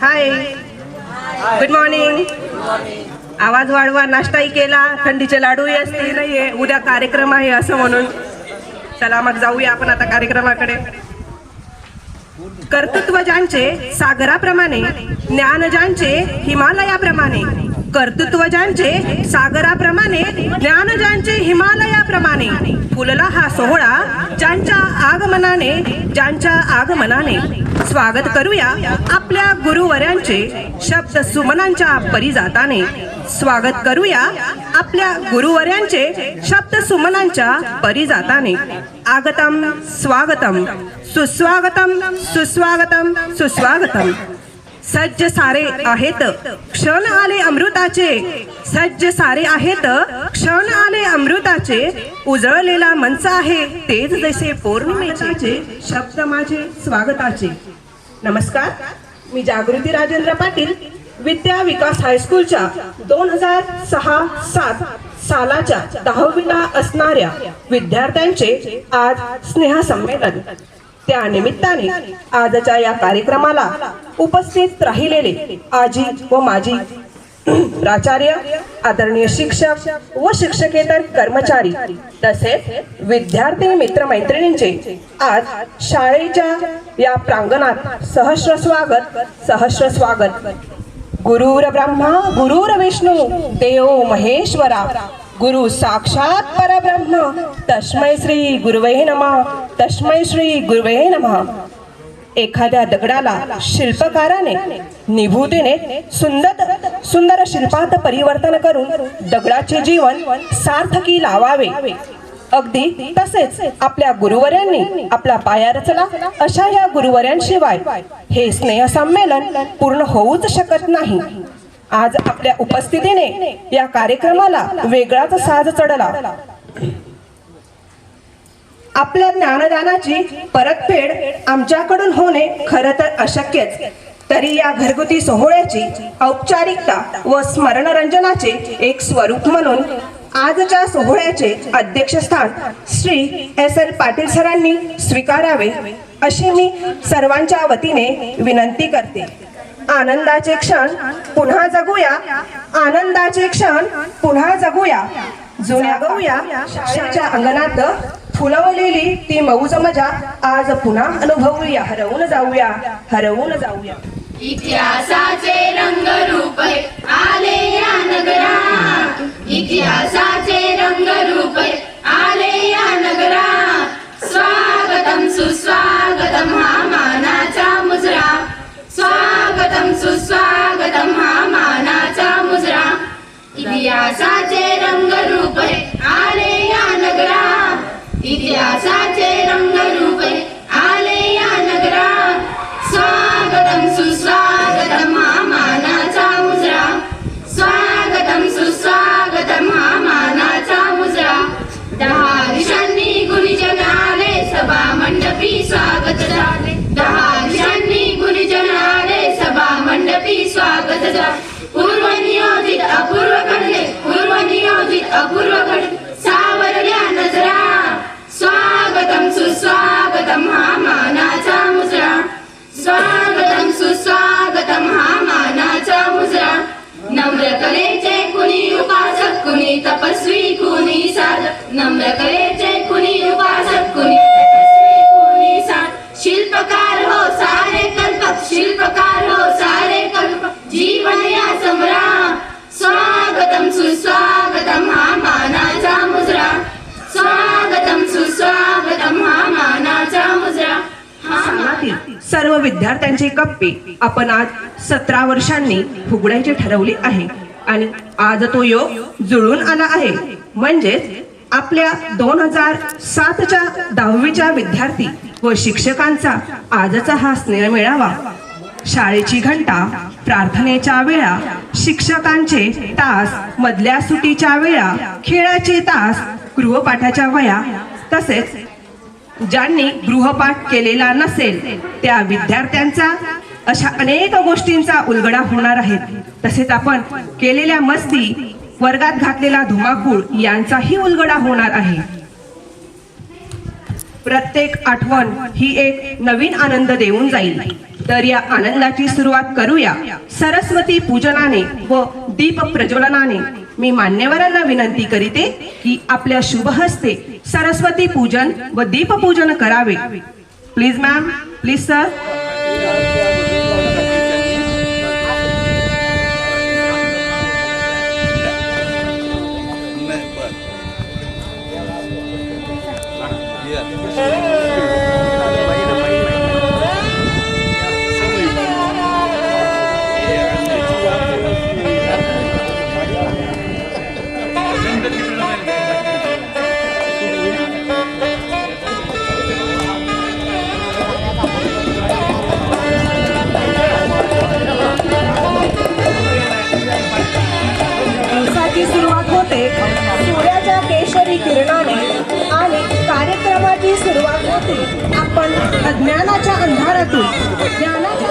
हाय, good morning. आवाज वाढवा, नाश्ताही केला, थंडीचे लाडूही असतील. नाहीये उद्या कार्यक्रम आहे असं म्हणून. चला मग जाऊया आपण आता कार्यक्रमाकडे. कर्तृत्व ज्यांचे सागराप्रमाणे, ज्ञान ज्यांचे हिमालयाप्रमाणे. कर्तृत्व ज्यांचे सागराप्रमाणे, ज्ञान ज्यांचे हिमालयाप्रमाणे. फुलला हा सोहळा ज्यांच्या आगमनाने, ज्यांच्या आगमनाने. स्वागत करूया आपल्या गुरुवर्यांचे शब्द सुमनांच्या परिजाताने. स्वागत करूया आपल्या गुरुवर्यांचे शब्द सुमनांच्या परिजाताने. आगतम स्वागतम, सुस्वागतम सुस्वागतम सुस्वागतम. सज्ज सारे आहेत क्षण आले अमृताचे. सज्ज सारे आहेत क्षण आले अमृताचे. उजळलेला मंच आहे तेच जैसे पौर्णिमेचे. शब्द माझे स्वागताचे. नमस्कार, मी जागृती राजेंद्र पाटील, विद्या विकास हायस्कूलच्या 2006-07 सालाच्या 10वीला असणाऱ्या विद्यार्थ्यांचे आज स्नेहसंमेलन. त्या निमित्ताने आजच्या या कार्यक्रमाला उपस्थित राहिलेले आजी व माजी प्राचार्य, आदरणीय शिक्षक व शिक्षकेतर कर्मचारी तसेच विद्यार्थी मित्रमैत्रिणींचे आज शाळेच्या या प्रांगणात सहस्र स्वागत, सहस्र स्वागत. गुरुर ब्रह्मा गुरुर विष्णू देवो महेश्वरा, गुरु साक्षात परब्रह्म, तस्मै श्री गुरुवे नमः, तस्मै श्री गुरुवे नमः. एखाद्या दगडाला शिल्पकाराने निभूतीने सुंदर शिल्पात परिवर्तन करून दगडाचे जीवन सार्थकी लावावे. अगदी तसेच आपल्या गुरुवर्यांनी आपला पाया रचला अशा या गुरुवर्यांशिवाय हे स्नेहसंमेलन पूर्ण होऊच शकत नाही. आज आपल्या उपस्थितीने या कार्यक्रमाला वेगळाच साज चढला. आपल्या ज्ञानदानाची परतफेड आमच्याकडून होणे खरं तर अशक्यच. तरी या घरगुती सोहळ्याची औपचारिकता व स्मरणरंजनाचे एक स्वरूप म्हणून आजच्या सोहळ्याचे अध्यक्षस्थान श्री S.L. पाटील सरांनी स्वीकारावे अशी मी सर्वांच्या वतीने विनंती करते. आनंदाचे क्षण पुन्हा जगूया, आनंदाचे क्षण पुन्हा जगूया. जुन्या गवूया शाळेच्या अंगणात फुलवलेली ती मौज मजा आज पुन्हा अनुभवूया. हरवून जाऊया, हरवून जाऊया. इतिहासाचे रंगरूप आले या नगरात, इतिहासाचे रंगरूप आले या नगरात. स्वागतम सुस्वागतम हा मानाचा मुजरा, स्वागतम सुस्वागतम हा मानाचा मुजरा. इतिहासाचे रंगरूप आले या नगरात, इतिहासाचे रंगरूप आले या नगरात. स्वागतम सुस्वागतम हा मानाचा मुजरा, स्वागतम सुस्वागतम हा मानाचा मुजरा. 10 दिशांनी गुणीजन आले सभा मंडपी स्वागत झाले, 10 दिशांनी गुणीजन आले सभा मंडपी स्वागत झाले. पूर्व नियोजित अपूर्व घडले, पूर्व नियोजित अपूर्व घडले, सावरल्या नजरा. स्वागतम सुस्वागतम हा मानाचा मुजरा, स्वागतम सुस्वागतम हा मानाचा मुजरा. नम्र कलेचे कुणी उपासक, कुणी तपस्वी, कुणी साधक. नम्र कलेचे कुणी उपासक, कुणी तपस्वी, कुणी साधक. शिल्पकार हो सारे कल्पक, शिल्पकार हो सारे कल्पक. जीवन या समरा. स्वागतम सुस्वागतम हा मानाचा मुजरा, स्वागतम सुस्वागतम हा मानाचा मुजरा. सर्व विद्यार्थ्यांचे कप्पे आपण आज 17 वर्षांनी फुगडायचे ठरवले आहे आणि आज तो योग जुळून आला आहे. म्हणजेच आपल्या 2007च्या 10वीच्या विद्यार्थी व शिक्षकांचा आजचा हा स्नेह मेळावा. शाळेची घंटा, प्रार्थनेच्या वेळा, शिक्षकांचे तास, मधल्या सुटीच्या वेळा, खेळाचे तास, गृहपाठाच्या वह्या, तसेच ज्यांनी गृहपाठ केलेला नसेल त्या विद्यार्थ्यांचा अशा अनेक गोष्टींचा उलगडा होणार आहे. तसेच आपण केलेल्या मस्ती, वर्गात घातलेला धुमाकूळ यांचाही उलगडा होणार आहे. प्रत्येक आठवण ही एक नवीन आनंद देऊन जाईल. तर या आनंदाची सुरुवात करूया सरस्वती पूजनाने व दीप प्रज्वलनाने. मी मान्यवरांना विनंती करीते की आपल्या शुभ हस्ते सरस्वती पूजन व दीपपूजन करावे. Please ma'am, please sir. दिवसाची सुरुवात होते सूर्याच्या केशरी किरणाने आणि कार्यक्रमाची सुरुवात होते आपण अज्ञानाच्या अंधारातून ज्ञानाच्या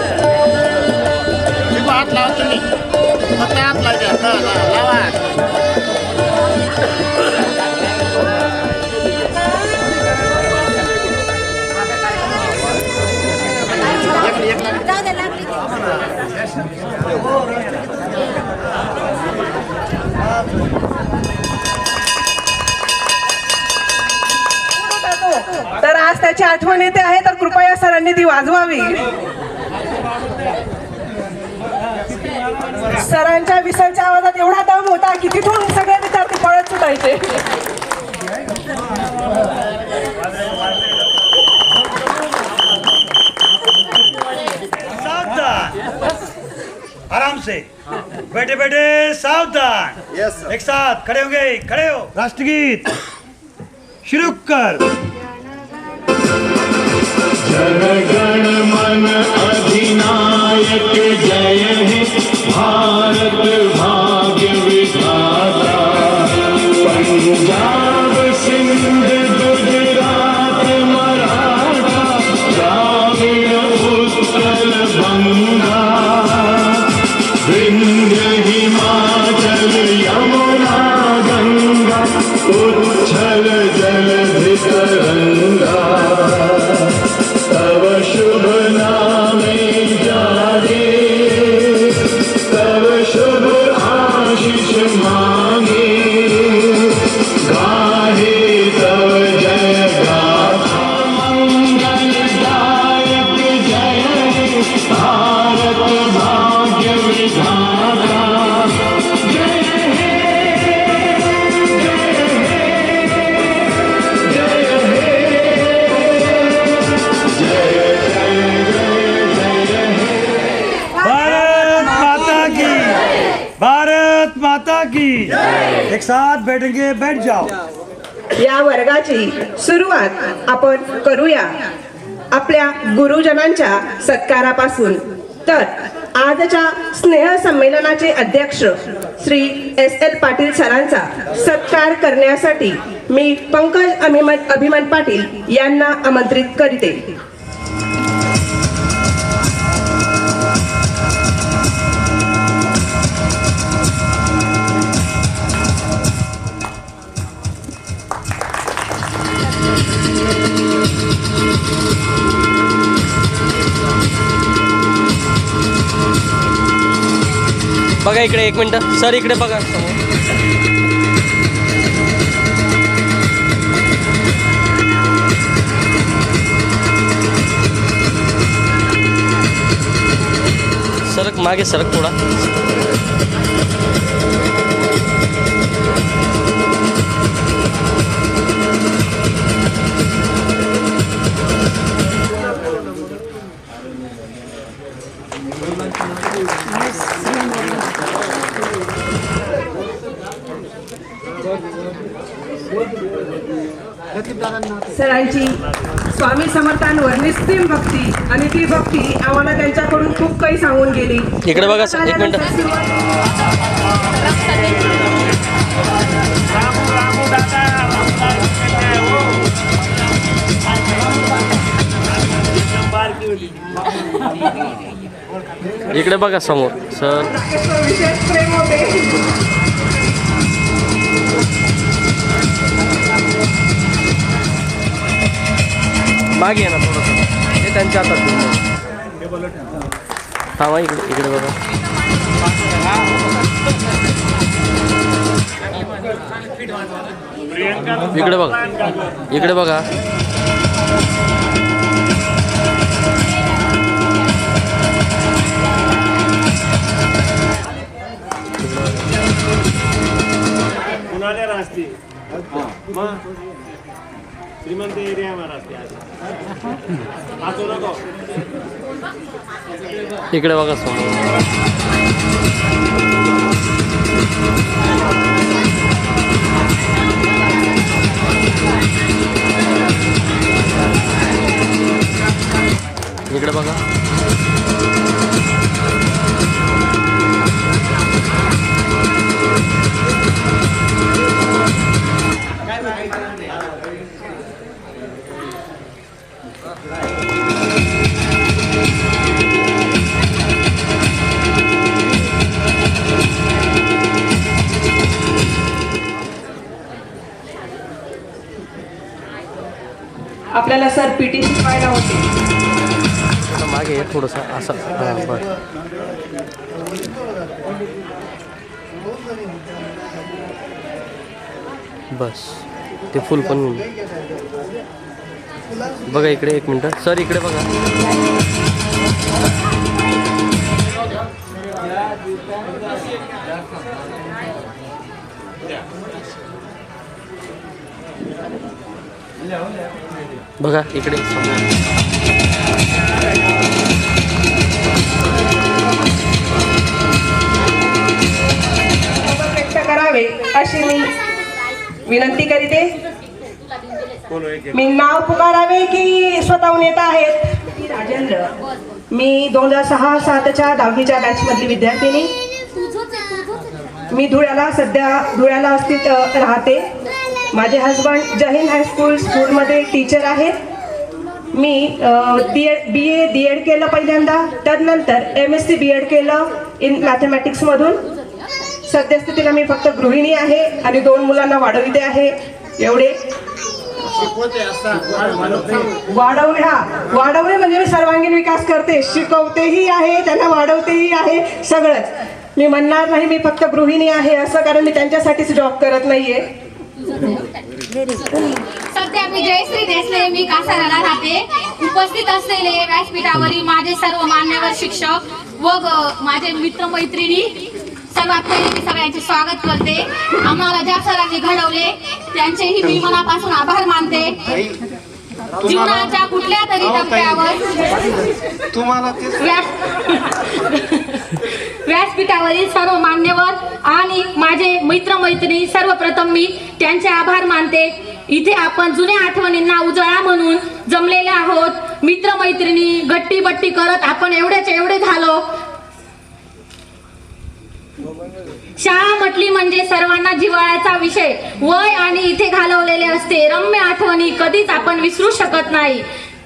हात लावा तुम्ही फक्त हात लावा लावा. तर आज त्याची आठवण येते आहे तर कृपया सरांनी ती वाजवावी. सरांच्या विसरच्या आवाजात एवढा दम होता की तिथून सगळे विद्यार्थी पळत सुटायचे. आराम से बैठे बैठे सावधान. Yes, एक साथ खड़े होंगे, खड़े हो. राष्ट्रगीत शुरू कर. जनगण मन अधिनायक जय हे भारत भाग्य विधाता. पंजाब सिंध गुजरात मराठा द्राविड़ उत्कल बंगा. विंध्य हिमाचल यमुना गंगा उच्छल जलधि तरंगा. तव शुभ नामे जागे तव शुभ आशीष मांगे. गाहे तव जय गाथा मंगलदायक जय हे भारत भाग्य विधाता. जय हे भारत माता की, भारत माता की. एक साथ बैठेंगे, बैठ जाओ. या वर्गाची सुरुवात आपण करूया आपल्या गुरुजनांच्या सत्कारापासून. तर आजच्या स्नेह संमेलनाचे अध्यक्ष श्री S.L. पाटील सरांचा सत्कार करण्यासाठी मी पंकज अभिमन पाटील यांना आमंत्रित करते. बघा इकडे, एक मिनिट सर, इकडे बघा समोर. सरक मागे, सरक थोडा. सरांची स्वामी समर्थांवर निस्सीम भक्ती आणि ती भक्ती आम्हाला त्यांच्याकडून खूप काही सांगून गेली. इकडे बघा, एक मिनिट. इकडे बघा समोर सर. विशेष प्रेम होते. मागे आहे ना थोडंसं ते त्यांच्या हातात. थांबा इकडे इकडे बघा. इकडे बघा इकडे बघा. श्रीमंत एरिया महाराष्ट्र इकडे बघा समोर. इकडे बघा. आपल्याला सर पीटी शिकवायला होते. मागे आहे थोडंसं असं. हां बरं. बस ते फुल पण बघा. इकडे एक मिनटं सर इकडे बघा. बघा इकडे व्यक्त करावे अशी मी विनंती करीते. मी नाव पुकारावे की स्वतःहून येत आहेत. राजेंद्र, मी 2006-07च्या 10वीच्या बॅच मधली विद्यार्थिनी. मी धुळ्याला स्थित राहते. माझे हजबंड जय हिंद हायस्कूल स्कूलमध्ये टीचर आहेत. मी BA DED केलं पहिल्यांदा, त्यानंतर MSc BEd केलं इन मॅथमॅटिक्समधून. सद्यस्थितीला मी फक्त गृहिणी आहे आणि 2 मुलांना वाढविते आहे. एवढे वाढवणे म्हणजे मी सर्वांगीण विकास करते, शिकवतेही आहे, त्यांना वाढवतेही आहे, सगळंच. मी म्हणणार नाही मी फक्त गृहिणी आहे असं, कारण मी त्यांच्यासाठीच जॉब करत नाहीये. सध्या मी जयश्री देसले, मी कासाराला राहते. उपस्थित असलेले व्यासपीठावरील माझे सर्व मान्यवर शिक्षक व माझे मित्रमैत्रिणी, सर्वात पहिले मी सगळ्यांचे स्वागत करते. आम्हाला ज्या सरांनी घडवले त्यांचेही मी मनापासून आभार मानते. जीवनाच्या कुठल्या तरी टप्प्यावर व्यासपीठावरील सर्व मान्यवर आणि माझे मित्रमैत्रिणी, सर्वप्रथम मी त्यांचे आभार मानते. इथे आपण जुन्या आठवणींना उजाळा म्हणून जमलेले आहोत. मित्रमैत्रिणी गट्टी बट्टी करत आपण एवढे झालो. शाळा म्हटली म्हणजे सर्वांना जिव्हाळ्याचा विषय. वय आणि इथे घालवलेले असते रम्य आठवणी कधीच आपण विसरू शकत नाही.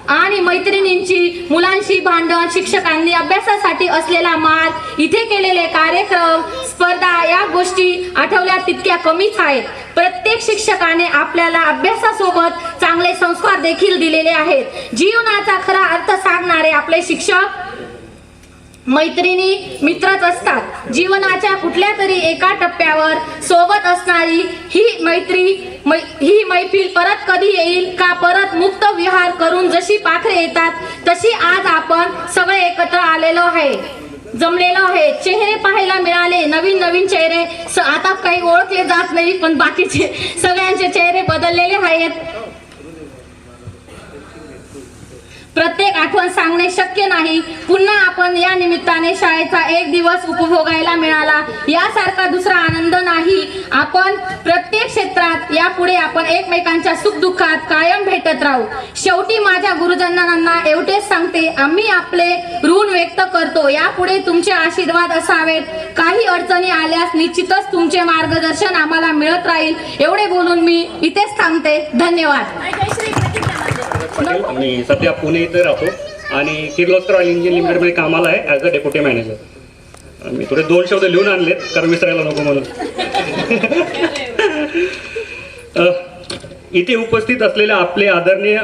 आणि मैत्रिणींची, मुलांशी भांडण, शिक्षकांनी अभ्यासासाठी असलेला मार, इथे केलेले कार्यक्रम, स्पर्धा, या गोष्टी आठवल्या तितक्या कमीच आहेत. प्रत्येक शिक्षकाने आपल्याला अभ्यासासोबत चांगले संस्कार देखील दिलेले आहेत. जीवनाचा खरा अर्थ सांगणारे आपले शिक्षक, मैत्रिणी, मित्रच असतात. जीवनाच्या कुठल्या तरी एका टप्प्यावर सोबत असणारी ही मैफिल परत कधी येईल का? परत मुक्त विहार करून जशी पाखरे येतात तशी आज आपण सगळे एकत्र आलेलो आहे, जमलेलो आहे. चेहरे पाहायला मिळाले, नवीन चेहरे. आता काही ओळखले जात नाही, पण बाकीचे सगळ्यांचे चेहरे बदललेले आहेत. प्रत्येक आठवण सांगणे शक्य नाही. पुन्हा आपण या निमित्ताने शाळेचा एक दिवस उपभोगायला मिळाला यासारखा दुसरा आनंद नाही. आपण प्रत्येक क्षेत्रात यापुढे आपण एकमेकांच्या सुखदुःखात कायम भेटत राहू. शेवटी माझ्या गुरुजनांना एवढेच सांगते, आम्ही आपले ऋण व्यक्त करतो. यापुढे तुमचे आशीर्वाद असावेत. काही अडचणी आल्यास निश्चितच तुमचे मार्गदर्शन आम्हाला मिळत राहील. एवढे बोलून मी इथेच थांबते. धन्यवाद. मी सध्या पुणे इथे राहतो आणि किर्लोस्कर ऑइल इंजिन लिमिटेडमध्ये कामाला आहे ॲज अ डेप्युटी मॅनेजर. मी थोडे 2 शब्द लिहून आणलेत कारण विसरायला नको म्हणून. इथे उपस्थित असलेल्या आपले आदरणीय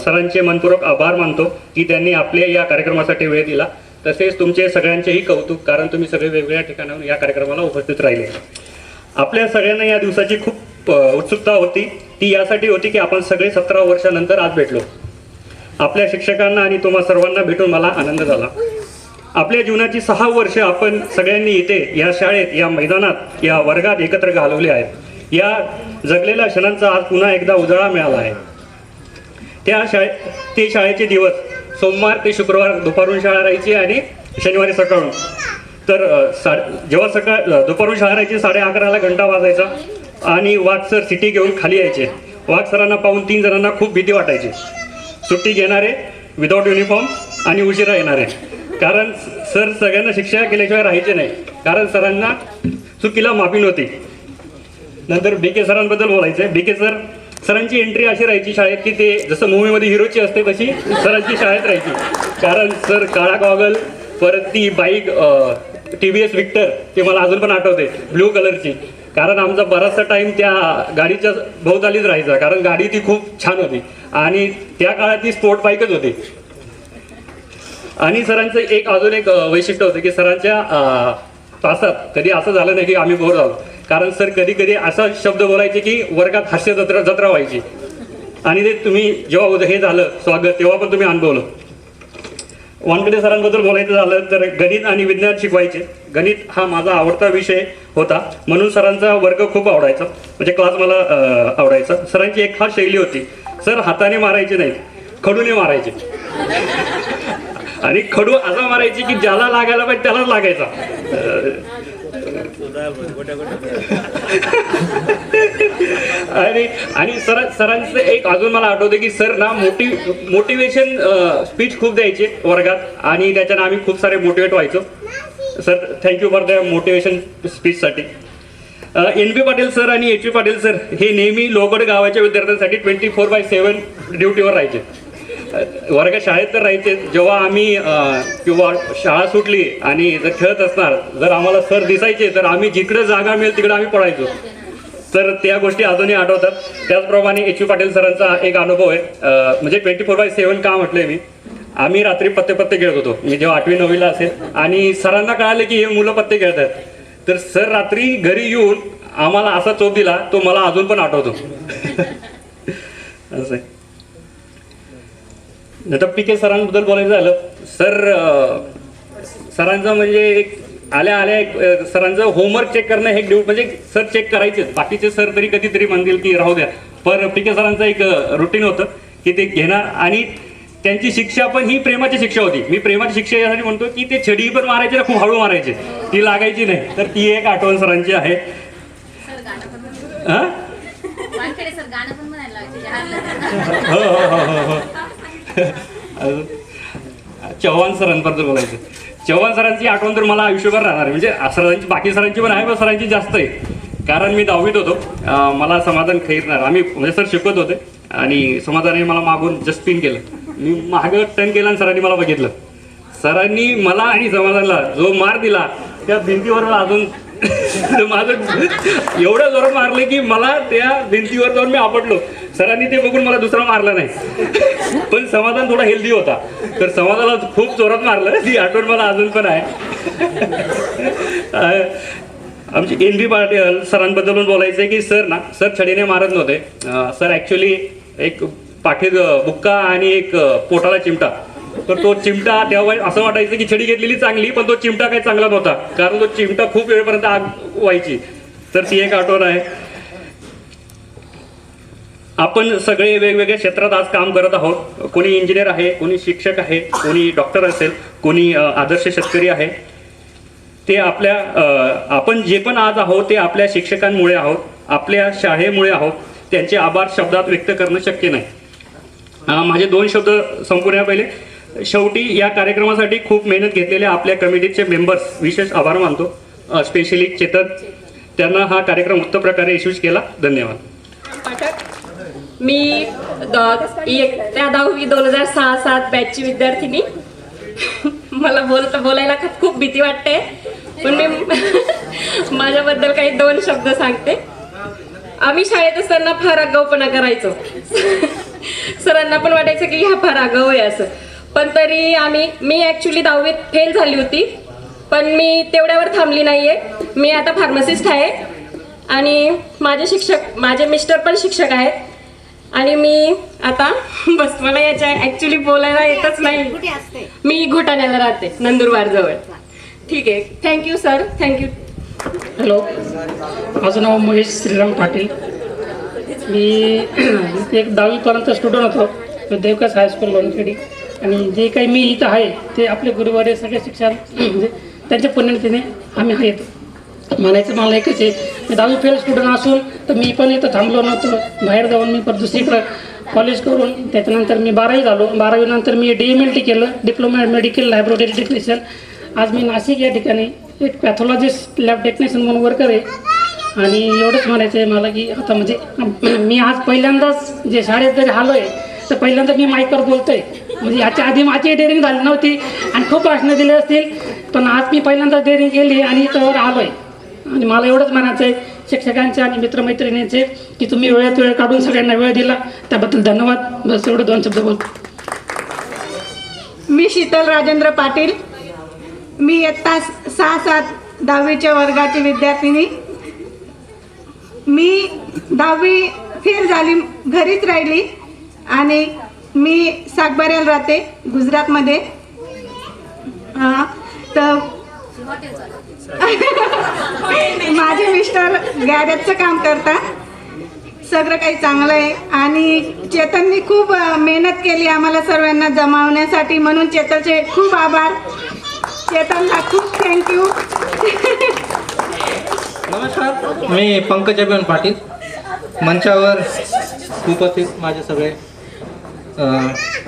सरांचे मनपूर्वक आभार मानतो की त्यांनी आपल्या या कार्यक्रमासाठी वेळ दिला. तसेच तुमचे सगळ्यांचेही कौतुक, कारण तुम्ही सगळे वेगवेगळ्या ठिकाणाहून या कार्यक्रमाला उपस्थित राहिले. आपल्या सगळ्यांना या दिवसाची खूप उत्सुकता होती. ती यासाठी होती की आपण सगळे 17 वर्षानंतर आज भेटलो. आपल्या शिक्षकांना आणि तुम्हा सर्वांना भेटून मला आनंद झाला. आपल्या जीवनाची 6 वर्ष आपण सगळ्यांनी इथे या शाळेत, या मैदानात, या वर्गात एकत्र घालवले आहेत. या जगलेल्या क्षणांचा आज पुन्हा एकदा उजाळा मिळाला आहे. ते शाळेचे दिवस सोमवार ते शुक्रवार दुपारून शाळा राहायची आणि शनिवारी सकाळून. तर जेव्हा दुपारून शाळा राहायची 11:30ला घंटा वाजायचा आणि वाघ सर सिटी घेऊन खाली यायचे. वाघ सरांना पाहून 3 जणांना खूप भीती वाटायची. सुट्टी घेणारे, विदाऊट युनिफॉर्म आणि उशिरा येणारे. कारण सर सगळ्यांना शिक्षा केल्याशिवाय राहायचे नाही, कारण सरांना चुकीला माफी नव्हती. नंतर BK सरांबद्दल बोलायचं आहे. BK सरांची एंट्री अशी राहायची शाळेत की ते जसं मूवीमध्ये हिरोची असते तशी सरांची शाळेत राहायची. कारण सर काळा गॉगल, परत ती बाईक TVS विक्टर, ते मला अजून पण आठवते, ब्ल्यू कलरची. कारण आमचा बराचसा टाईम त्या गाडीच्या भोवतालीच राहायचा, कारण गाडी ती खूप छान होती आणि त्या काळात ती स्पोर्ट बाईकच होती. आणि सरांचं अजून एक वैशिष्ट्य होतं की सरांच्या तासात कधी असं झालं नाही की आम्ही बोर झालो. कारण सर कधी कधी असा शब्द बोलायचे की वर्गात हास्य जत्रा व्हायची. आणि ते तुम्ही जेव्हा हे झालं स्वागत, तेव्हा पण तुम्ही अनुभवलं. वानकडे सरांबद्दल बोलायचं झालं तर गणित आणि विज्ञान शिकवायचे. गणित हा माझा आवडता विषय होता, म्हणून सरांचा वर्ग खूप आवडायचा, म्हणजे क्लास मला आवडायचा. सरांची एक खास शैली होती. सर हाताने मारायचे नाहीत, खडूने मारायचे. आणि खडू असा मारायची की ज्याला लागायला पाहिजे त्यालाच लागायचा. आणि सरांचं एक अजून मला आठवतं की सर ना मोटिवेशन स्पीच खूप द्यायचे वर्गात आणि त्याच्यानं आम्ही खूप सारे मोटिवेट व्हायचो. Sir thank you for the motivation स्पीचसाठी. NB पाटील सर आणि HP पाटील सर हे नेहमी लोगड गावाच्या विद्यार्थ्यांसाठी 24/7 ड्युटीवर राहायचे. वर्गात शाळेत तर राहायचे. जेव्हा आम्ही किंवा शाळा सुटली आणि जर खेळत असणार, जर आम्हाला सर दिसायचे तर आम्ही जिकडे जागा मिळेल तिकडे आम्ही पळायचो. तर त्या गोष्टी अजूनही आठवतात. त्याचप्रमाणे HP पाटील सरांचा एक अनुभव आहे, म्हणजे 24/7 का म्हटलंय मी. आम्ही रात्री पत्ते खेळत होतो, मी जेव्हा 8वी-9वीला असेल, आणि सरांना कळालं की हे मुलं पत्ते खेळतात. तर सर रात्री घरी येऊन आम्हाला असा चोप दिला, तो मला अजून पण आठवतो. असं आहे. नंतर PK सरांबद्दल बोलायचं झालं, सरांचं म्हणजे आल्या सरांचं होमवर्क चेक करणं हे म्हणजे सर चेक करायचे. बाकीचे सर तरी कधीतरी म्हणतील की राहू द्या, पण PK सरांचं एक रुटीन होतं की ते घेणार. आणि त्यांची शिक्षा पण ही प्रेमाची शिक्षा होती. मी प्रेमाची शिक्षा यासाठी म्हणतो की ते छडी पण मारायचे ना, खूप हळू मारायचे, ती लागायची नाही. तर ती एक आठवण सरांची आहे. हो. चव्हाण सरांबद्दल बोलायचं. चव्हाण सरांची आठवण तर मला आयुष्यभर राहणार आहे. म्हणजे सरांची, बाकी सरांची पण आहे, पण सरांची जास्त आहे. कारण मी 10वीत होतो, मला समाधान खैरनार, आम्ही म्हणजे सर शिकवत होते आणि समाधानाने मला मागून जस्ट पिन केलं. मी मागं टर्न केला आणि सरांनी मला बघितलं. सरांनी मला आणि समाधानला जो मार दिला त्या भिंतीवर अजून माझं एवढं जोरात मारले की मला त्या भिंतीवर जाऊन मी आपटलो. सरांनी ते बघून मला दुसरा मारला नाही, पण समाधान थोडा हेल्दी होता, तर समाधानाला खूप जोरात मारलं. ती आठवण मला अजून पण आहे. आमची NB पाटील सरांबद्दल पण बोलायचं आहे की सर छडीने मारत नव्हते. सर ॲक्च्युली एक पाठीत बुक्का आणि एक पोटाला चिमटा. तर तो चिमटा तेव्हा असं वाटायचं की छडी घेतलेली चांगली, पण तो चिमटा काही चांगला नव्हता, कारण तो चिमटा खूप वेळपर्यंत आग व्हायची. तर ती एक आठवण आहे. आपण सगळे वेगवेगळ्या क्षेत्रात आज काम करत आहोत. कोणी इंजिनियर आहे, कोणी शिक्षक आहे, कोणी डॉक्टर असेल, कोणी आदर्श शेतकरी आहे. ते आपण जे पण आज आहोत ते आपल्या शिक्षकांमुळे आहोत, आपल्या शाळेमुळे आहोत. त्यांचे आभार शब्दात व्यक्त करणं शक्य नाही. माझे 2 शब्द संपूर्ण पहिले. शेवटी या कार्यक्रमासाठी खूप मेहनत घेतलेल्या आपल्या कमिटीचे मेंबर्स विशेष आभार मानतो. स्पेशली चेतन, त्यांना हा कार्यक्रम उत्तम प्रकारे यशस्वी केला. धन्यवाद. मी इयत्ता 10वी 2006-07 बॅचची विद्यार्थिनी. मला बोलायला खूप भीती वाटते, पण मी माझ्याबद्दल काही 2 शब्द सांगते. आम्ही शाळेत असताना फार आगाऊपणा करायचो. सरांना पण वाटायचं की हा फार आगाऊ आहे असं. पण तरी मी ॲक्च्युली 10वीत फेल झाली होती, पण मी तेवढ्यावर थांबली नाहीये. मी आता फार्मासिस्ट आहे आणि माझे मिस्टर पण शिक्षक आहेत आणि मी आता बस मला याच्या ॲक्च्युली बोलायला येतच नाही. मी घोटाण्याला राहते, नंदुरबार जवळ. ठीक आहे, थँक्यू सर, थँक्यू. हॅलो, माझं नाव महेश श्रीराम पाटील. मी एक 10वीपर्यंत स्टुडंट होतो देवकास हायस्कूल लोणखेडी. आणि जे काही मी इथं आहे ते आपले गुरुवारे सगळे शिक्षण म्हणजे त्यांच्या पुण्यतिने आम्ही आहेत. म्हणायचं मला एकच आहे, मी 10वी फेल स्टुडंट असून तर मी पण इथं थांबलो नव्हतो. बाहेर जाऊन मी परत दुसरीकडं कॉलेज करून त्याच्यानंतर मी 12वी झालो. 12वीनंतर मी DMLT केलं, डिप्लोमा मेडिकल लॅबोरेटरी टेक्निशियन. आज मी नाशिक या ठिकाणी एक पॅथॉलॉजिस्ट लॅब टेक्निशियन म्हणून वर्कर आहे. आणि एवढंच म्हणायचं आहे मला की आता म्हणजे मी आज पहिल्यांदाच जे शाळेत जरी आलो आहे तर पहिल्यांदा मी माईकवर बोलतो आहे. म्हणजे याच्या आधी माझी डेअरिंग झाली नव्हती आणि खूप भाषणं दिली असतील, पण आज मी पहिल्यांदा डेअरिंग केली आणि इथं आलो आहे. आणि मला एवढंच म्हणायचं आहे शिक्षकांचे आणि मित्रमैत्रिणींचे की तुम्ही वेळ काढून सगळ्यांना वेळ दिला त्याबद्दल धन्यवाद. बस एवढं 2 शब्द बोलतो. मी शीतल राजेंद्र पाटील. मी इयत्ता 6-7 10वीच्या वर्गाची विद्यार्थिनी. मी 10वी फेल झाली, घरीच राहिली आणि मी सागबाऱ्याला राहते गुजरातमध्ये. तर माझे मिस्टर गॅरेजचं काम करतात. सगळं काही चांगलं आहे आणि चेतननी खूप मेहनत केली आम्हाला सर्वांना जमावण्यासाठी, म्हणून चेतनचे खूप आभार. चेतनला खूप थँक्यू. नमस्कार, मी पंकज अभिमान पाटील. मंचावर उपस्थित माझे सगळे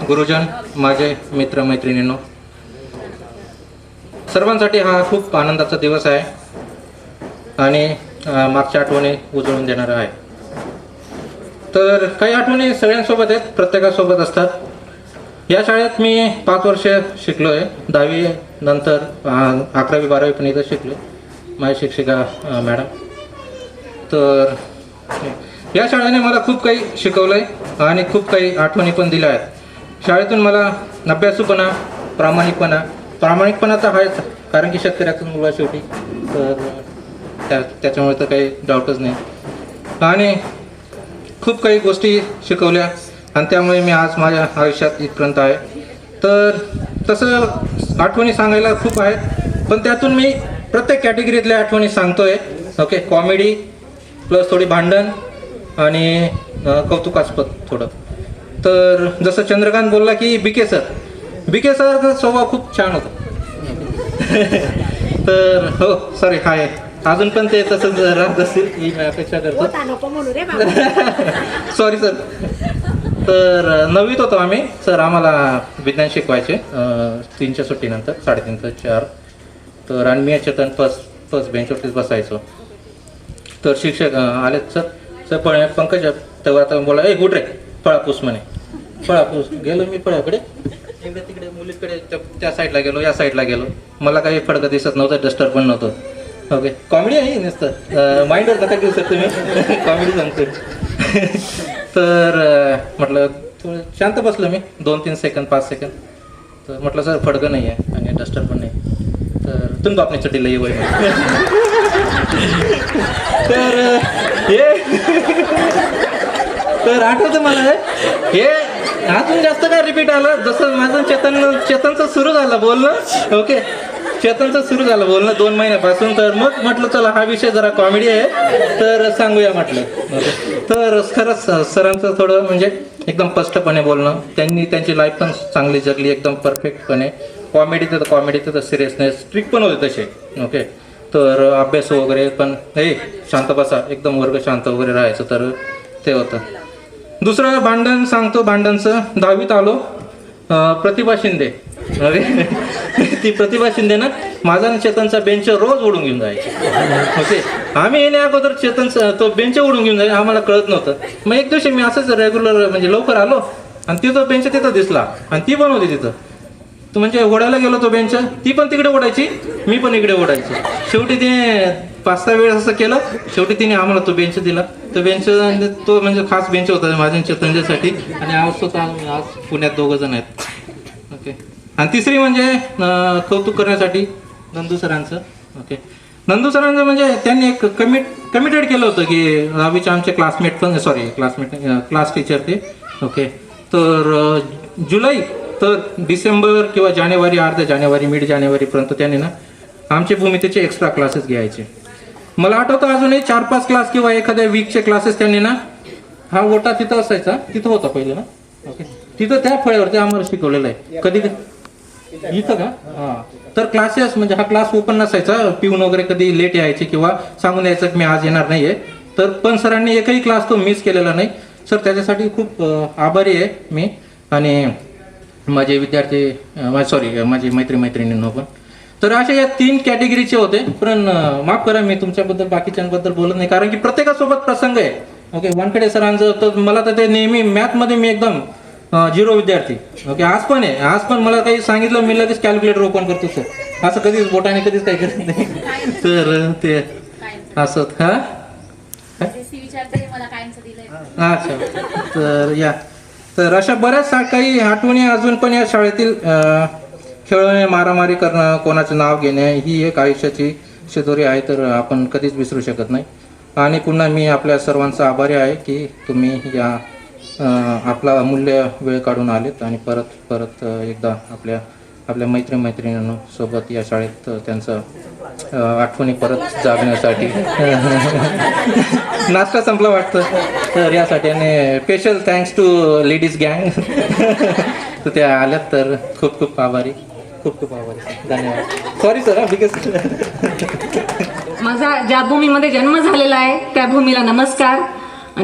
गुरुजन, माझे मित्रमैत्रिणींनो, सर्वांसाठी हा खूप आनंदाचा दिवस आहे आणि मागच्या आठवणी उजळून देणारा आहे. तर काही आठवणी सगळ्यांसोबत आहेत, प्रत्येकासोबत असतात. या शाळेत मी 5 वर्ष शिकलो आहे. 10वी नंतर 11वी 12वी पण इथं शिकलो. माझी शिक्षिका मॅडम. तर या शाळेने मला खूप काही शिकवलं आहे आणि खूप काही आठवणी पण दिल्या आहेत. शाळेतून मला अभ्यासूपणा, प्रामाणिकपणा तर आहेच, कारण की शेतकऱ्याचा मुलगा शेवटी, तर त्याच्यामुळे तर काही डाऊटच नाही. आणि खूप काही गोष्टी शिकवल्या आणि त्यामुळे मी आज माझ्या आयुष्यात इथपर्यंत आहे. तर तसं आठवणी सांगायला खूप आहेत, पण त्यातून मी प्रत्येक कॅटेगरीतल्या आठवणी सांगतोय. ओके, कॉमेडी प्लस थोडी भांडण आणि कौतुकास्पद थोडं. तर जसं चंद्रकांत बोलला की बीके सरचा स्वभाव खूप छान होता. तर हो, सॉरी, हाय, अजून पण ते तसंच राहत असतील ही मी अपेक्षा करतो. Sorry sir. तर 9वीत होतो आम्ही. सर आम्हाला विज्ञान शिकवायचे 3च्या सुट्टीनंतर, 3:30 ते 4. तर आणि मी चेतन फर्स्ट बेंचवरतीच बसायचो. तर शिक्षक आलेत, सर पंकज तेव्हा आता बोला, ए गुड रे, फळापूस म्हणे. फळापूस गेलो मी फळाकडे, इकडे तिकडे मुलीकडे त्या साईडला गेलो, या साईडला गेलो. मला काही फडकं दिसत नव्हतं, डस्टर पण नव्हतं. ओके, कॉमेडी आहे नुसतं, माइंडवर नका घेऊ सर तुम्ही, कॉमेडी सांगतो. तर म्हटलं थोडं शांत बसलो मी 2-3 सेकंद 5 सेकंद. तर म्हटलं सर फडकं नाही आहे आणि डस्टर पण नाही. तर तुम्ही तो आपली चड्डीला ये वय. तर आठवतं मला हे अजून जास्त काय रिपीट आलं, जसं माझं चेतनचं सुरू झालं बोलणं. ओके, चेतनचं सुरू झालं बोलणं 2 महिन्यापासून. तर मग म्हटलं चला हा विषय जरा कॉमेडी आहे तर सांगूया म्हटलं. तर खरंच सरांचं थोडं म्हणजे एकदम स्पष्टपणे बोलणं, त्यांनी त्यांची लाईफ पण चांगली जगली एकदम परफेक्टपणे. कॉमेडी तर सिरियसनेस, स्ट्रिक्ट पण होते तसे. ओके, तर अभ्यास वगैरे पण हे शांत बसा, एकदम वर्ग शांत वगैरे राहायचं, तर ते होतं. दुसरं भांडण सांगतो. भांडणचं 10वीत आलो. प्रतिभा शिंदे, ती प्रतिभा शिंदे ना माझा आणि चेतनचा बेंच रोज उडून घेऊन जायची. ओके, आम्ही येण्या अगोदर चेतनचा तो बेंच उडून घेऊन जायचा, आम्हाला कळत नव्हतं. मग एक दिवशी मी असंच रेग्युलर म्हणजे लवकर आलो आणि तिथं बेंच तिथं दिसला आणि ती पण होती तिथं. तो म्हणजे ओढायला गेलो तो बेंच, ती पण तिकडे ओढायची, मी पण इकडे ओढायची. शेवटी ते 5-6 वेळेस असं केलं. शेवटी तिने आम्हाला तो बेंच दिला तो बेंच तो म्हणजे खास बेंच होता माझ्या चेतनच्यासाठी आणि आज पुण्यात 2 जण आहेत. ओके. आणि तिसरी म्हणजे कौतुक करण्यासाठी नंदू सरांचं. ओके. नंदू सरांचं म्हणजे त्यांनी एक कमिटेड केलं होतं की दहावीचे आमचे क्लासमेट पण क्लास टीचर ते. ओके. तर जुलै तर डिसेंबर किंवा जानेवारी, अर्ध्या जानेवारी, मिड जानेवारीपर्यंत त्यांनी ना आमचे भूमितीचे एक्स्ट्रा क्लासेस घ्यायचे. मला आठवतं अजूनही 4-5 क्लास किंवा एखाद्या वीकचे क्लासेस त्यांनी ना, हा ओटा तिथं असायचा, तिथं होता पहिलं ना. ओके. तिथं त्या फळ्यावरती आम्हाला शिकवलेलं आहे. कधी इथं का? हां. तर क्लासेस म्हणजे हा क्लास ओपन नसायचा, पिऊन वगैरे कधी लेट यायचे किंवा सांगून यायचं की मी आज येणार नाही आहे. तर पण सरांनी एकही क्लास तो मिस केलेला नाही. सर त्याच्यासाठी खूप आभारी आहे मी आणि माझे विद्यार्थी माझी मैत्रिणींना पण. तर अशा या 3 कॅटेगरीचे होते. पण माफ करा मी तुमच्याबद्दल बाकीच्यांबद्दल बोलत नाही कारण की प्रत्येकासोबत प्रसंग आहे. ओके. वानखेडे सरांचं तर मला तर ते नेहमी मॅथमध्ये मी एकदम 0 विद्यार्थी. ओके. आज पण आहे. आज पण मला काही सांगितलं मी लगेच कॅल्क्युलेटर ओपन करतो सर. असं कधीच बोटाने कधीच काही करत नाही. तर ते असं हा अच्छा. तर या तर अशा बऱ्याच काही आठवणी अजून पण या शाळेतील खेळणे, मारामारी करणं, कोणाचं नाव घेणे ही एक आयुष्याची शिदोरी आहे. तर आपण कधीच विसरू शकत नाही. आणि पुन्हा मी आपल्या सर्वांचा आभारी आहे की तुम्ही या आपला अमूल्य वेळ काढून आलेत आणि परत एकदा आपल्या मैत्रिणींना सोबत या शाळेत त्यांचं आठवणी परत जागण्यासाठी नाश्ता संपला वाटतं. तर यासाठी आणि स्पेशल थँक्स टू लेडीज गँग. तर त्या आल्यात तर खूप आभारी. खूप आभारी. धन्यवाद. सॉरी सर बिकॉज माझा ज्या भूमीमध्ये जन्म झालेला आहे त्या भूमीला नमस्कार.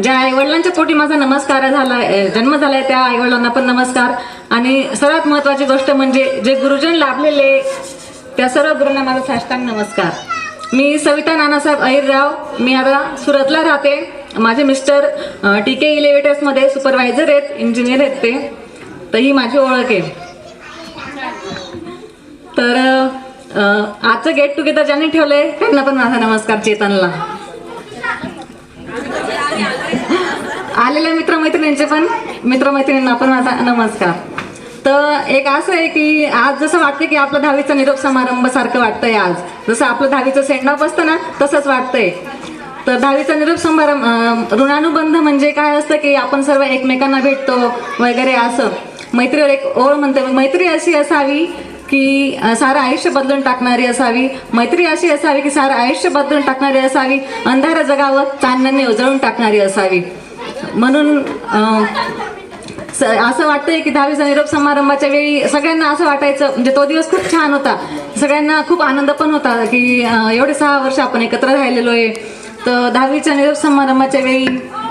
ज्या आईवडिलांच्या पोटी माझा जन्म झालाय त्या आईवडिलांना पण नमस्कार. आणि सर्वात महत्त्वाची गोष्ट म्हणजे जे गुरुजन लाभलेले त्या सर्व गुरूंना माझा साष्टांग नमस्कार. मी सविता नानासाहेब अहिरराव. मी आता सुरतला राहते. माझे मिस्टर TK इलेव्हेटर्समध्ये सुपरवायझर आहेत, इंजिनियर आहेत ते. तर ही माझी ओळख आहे. तर आजचं गेट टुगेदर ज्यांनी ठेवलंय त्यांना पण माझा नमस्कार. चेतनला, आलेल्या मित्रमैत्रिणींना पण माझा नमस्कार. तर एक असं आहे की आज जसं वाटतं की आपलं 10वीचा निरोप समारंभ सारखं वाटतंय. आज जसं आपलं 10वीचं सेंड ऑफ असतं ना तसंच वाटतंय. तर 10वीचा निरोप समारंभ ऋणानुबंध म्हणजे काय असतं की आपण सर्व एकमेकांना भेटतो वगैरे असं. मैत्रीवर एक ओळ म्हणते, मैत्री अशी असावी की सारं आयुष्य बदलून टाकणारी असावी. मैत्री अशी असावी की सारं आयुष्य बदलून टाकणारी असावी. अंधार जगावर चांदण्याने उजळून टाकणारी असावी. म्हणून असं वाटतंय की 10वीचा निरोप समारंभाच्या वेळी सगळ्यांना असं वाटायचं म्हणजे तो दिवस खूप छान होता. सगळ्यांना खूप आनंद पण होता की एवढे 6 वर्ष आपण एकत्र राहिलेलो आहे. तर 10वीच्या निरोप समारंभाच्या वेळी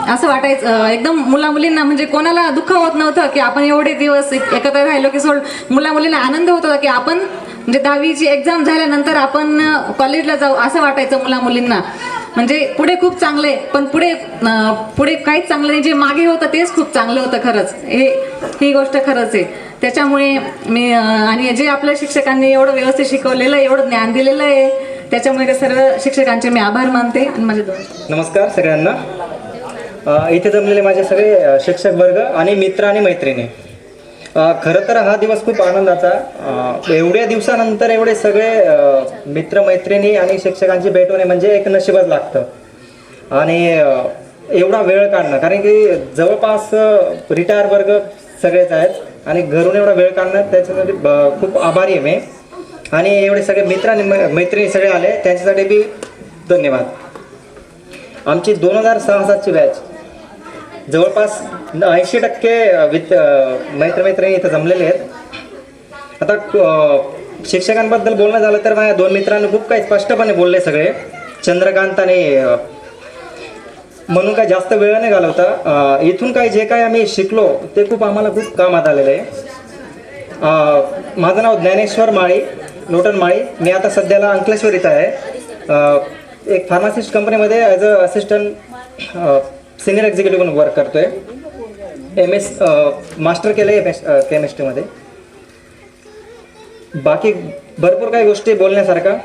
असं वाटायचं एकदम मुलामुलींना म्हणजे कोणाला दुःख होत नव्हतं की आपण एवढे दिवस एकत्र राहिलो की मुलामुलींना आनंद होत होता की आपण म्हणजे 10वीची एक्झाम झाल्यानंतर आपण कॉलेजला जाऊ असं वाटायचं मुलामुलींना. म्हणजे पुढे खूप चांगले पण पुढे काहीच चांगलं नाही. जे मागे होतं तेच खूप चांगलं होतं खरंच. ही गोष्ट खरंच आहे. त्याच्यामुळे मी आणि जे आपल्या शिक्षकांनी एवढं व्यवस्थित शिकवलेलं आहे, एवढं ज्ञान दिलेलं आहे, त्याच्यामुळे सर्व शिक्षकांचे मी आभार मानते. आणि माझे नमस्कार सगळ्यांना. इथे जमलेले माझे सगळे शिक्षक वर्ग आणि मित्र आणि मैत्रिणी. खरं तर हा दिवस खूप आनंदाचा. एवढ्या दिवसानंतर एवढे सगळे मित्रमैत्रिणी आणि शिक्षकांची भेट होणे म्हणजे एक नशीबच लागतं. आणि एवढा वेळ काढणं कारण की जवळपास रिटायर वर्ग सगळेच आहेत आणि घरून एवढा वेळ काढणं त्याच्यासाठी खूप आभारी आहे मी. आणि एवढे सगळे मित्र आणि मैत्रिणी सगळे आले त्यांच्यासाठी बी धन्यवाद. आमची 2006-07ची बॅच जवळपास 80% मैत्रमैत्रिणी इथं जमलेले आहेत. आता शिक्षकांबद्दल बोलणं झालं तर माझ्या 2 मित्रांनी खूप काही स्पष्टपणे बोलले सगळे. चंद्रकांत आणि म्हणून काय जास्त वेळ नाही घालवता. इथून काही जे काही आम्ही शिकलो ते आम्हाला खूप कामात आलेलं आहे. माझं नाव ज्ञानेश्वर माळी, लोटन माळी. मी आता सध्याला अंकलेश्वर इथं आहे. एक फार्मासिस्ट कंपनीमध्ये as a assistant senior executive म्हणून वर्क करतो आहे. MS मास्टर केलं आहे केमिस्ट्रीमध्ये. बाकी भरपूर काही गोष्टी बोलण्यासारखा.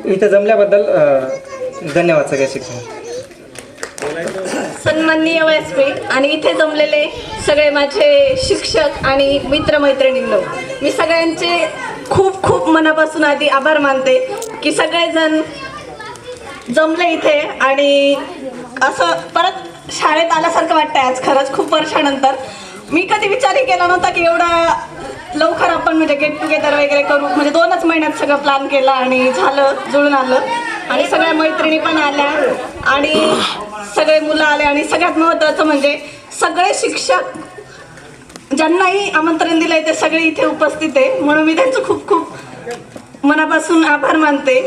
इथं जमल्याबद्दल धन्यवाद सगळ्या शिक्षक. सन्माननीय व्यासपीठ आणि इथे जमलेले सगळे माझे शिक्षक आणि मित्रमैत्रिणींनो, मी सगळ्यांचे खूप खूप मनापासून आधी आभार मानते की सगळेजण जमले इथे आणि असं परत शाळेत आल्यासारखं वाटतंय आज. खरंच खूप वर्षानंतर मी कधी विचारही केला नव्हता की एवढा लवकर आपण म्हणजे गेट टुगेदर वगैरे करू. म्हणजे 2च महिन्यात सगळं प्लॅन केला आणि झालं, जुळून आलं आणि सगळ्या मैत्रिणी पण आल्या आणि सगळे मुलं आले आणि सगळ्यात महत्त्वाचं म्हणजे सगळे शिक्षक ज्यांनाही आमंत्रण दिलंय ते सगळे इथे उपस्थित आहे, म्हणून मी त्यांचं खूप खूप मनापासून आभार मानते.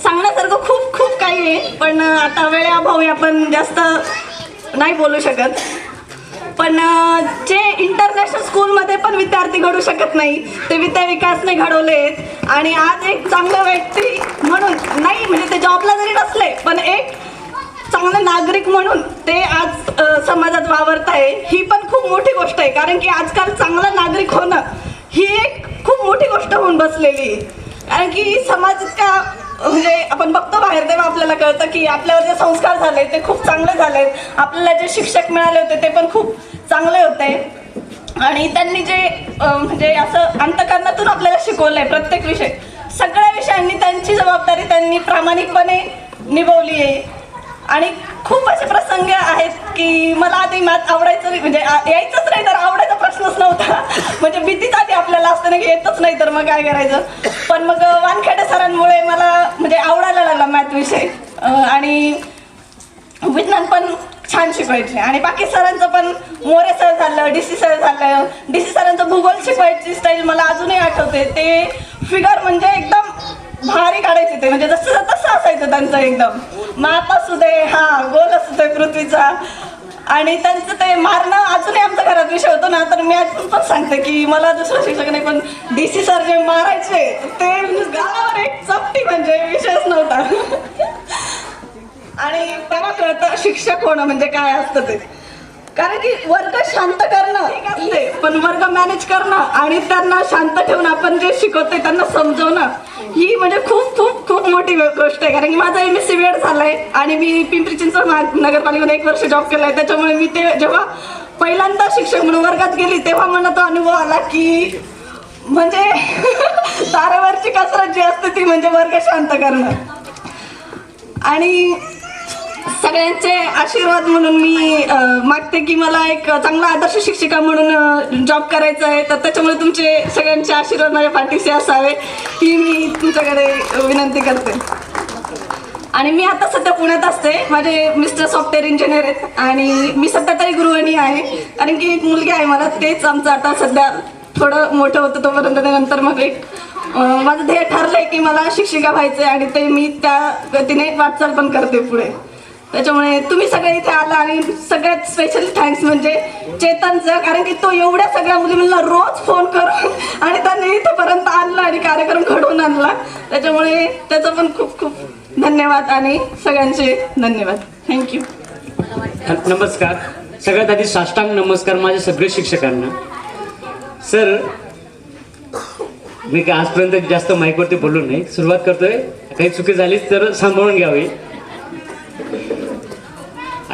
सांगण्यासारखं खूप खूप काही आहे पण आता वेळेअभावी आपण जास्त नाही बोलू शकत. पण जे इंटरनॅशनल स्कूलमध्ये पण विद्यार्थी घडू शकत नाही ते विद्या विकासने घडवले आणि आज एक चांगलं व्यक्ती म्हणून नाही म्हणजे ते जॉबला जरी नसले पण एक चांगले नागरिक म्हणून ते आज समाजात वावरत आहे. ही पण खूप मोठी गोष्ट आहे कारण की आजकाल चांगला नागरिक होणं ही एक खूप मोठी गोष्ट होऊन बसलेली आहे. कारण की समाज इतका म्हणजे आपण बघतो बाहेर तेव्हा आपल्याला कळतं की आपल्यावर जे संस्कार झाले ते खूप चांगले झाले. आपल्याला जे शिक्षक मिळाले होते ते पण खूप चांगले होते आणि त्यांनी जे म्हणजे असं अंतःकरणातून आपल्याला शिकवलंय प्रत्येक विषय. सगळ्या विषयांनी त्यांची जबाबदारी त्यांनी प्रामाणिकपणे निभवली आहे आणि खूप असे प्रसंग आहेत की मला आधी मॅथ आवडायचं नाही म्हणजे यायचंच नाही तर आवडायचा प्रश्नच नव्हता. म्हणजे भीतीच आधी आपल्याला असतं ना की येतच नाही तर मग काय करायचं. पण मग वानखेडे सरांमुळे मला म्हणजे आवडायला लागला मॅथ विषय आणि विज्ञान पण छान शिकवायचे आणि बाकी सरांचं पण मोरे सर झालं, DC सर झालं. DC सरांचं भूगोल शिकवायची स्टाईल मला अजूनही आठवते. ते फिगर म्हणजे एकदम भारी काढायचे ते म्हणजे जसं तसं असायचं त्यांचं एकदम. माप असू दे, हा गोल असू दे पृथ्वीचा आणि त्यांचं ते मारणं अजूनही आमच्या घरात विषय होतो ना. तर मी अजून पण सांगते की मला दुसरं शिक्षक नाही पण DC सर जे मारायचे ते गावावर एक चपटी म्हणजे विषयच नव्हता. आणि तेव्हा कळतं शिक्षक होणं म्हणजे काय असतं ते. कारण की वर्ग शांत करणं पण वर्ग मॅनेज करणं आणि त्यांना शांत ठेवून आपण जे शिकवतोय त्यांना समजवणं ही म्हणजे खूप खूप खूप मोठी गोष्ट आहे. कारण की माझा MSc BEd झालाय आणि मी पिंपरी चिंचवड नगरपालिकेत 1 वर्ष जॉब केलाय. त्याच्यामुळे मी ते जेव्हा पहिल्यांदा शिक्षक म्हणून वर्गात गेली तेव्हा मला तो अनुभव आला की म्हणजे तारेवरची कसरत जी असते ती म्हणजे वर्ग शांत करणं. आणि सगळ्यांचे आशीर्वाद म्हणून मी मागते की मला एक चांगला आदर्श शिक्षिका म्हणून जॉब करायचा आहे. तर त्याच्यामुळे तुमचे सगळ्यांचे आशीर्वाद माझ्या पाठीशी असावे ही मी तुमच्याकडे विनंती करते. आणि मी आता सध्या पुण्यात असते. माझे मिस्टर सॉफ्टवेअर इंजिनियर आहेत आणि मी सध्या तरी गृहिणी आहे. कारण की एक मुलगी आहे मला, तेच आमचं आता सध्या थोडं मोठं होतं तोपर्यंत. त्यानंतर मग एक माझं ध्येय ठरलंय की मला शिक्षिका व्हायचं आहे आणि ते मी त्या गतीने वाटचाल पण करते पुढे. त्याच्यामुळे तुम्ही सगळे इथे आला आणि सगळ्यात स्पेशल थँक्स म्हणजे चेतनचं. कारण की तो एवढ्या सगळ्या मुलींना रोज फोन करून आणि त्यांनी इथेपर्यंत आणलं आणि कार्यक्रम घडवून आणला. त्याच्यामुळे त्याचं पण खूप खूप धन्यवाद आणि सगळ्यांचे धन्यवाद. थँक्यू. नमस्कार. सगळ्यात आधी साष्टांग नमस्कार माझ्या सगळ्या शिक्षकांना. सर मी काय आजपर्यंत जास्त माईकवरती बोललो नाही, सुरुवात करतोय. काही चुकी झालीच तर सांभाळून घ्यावी.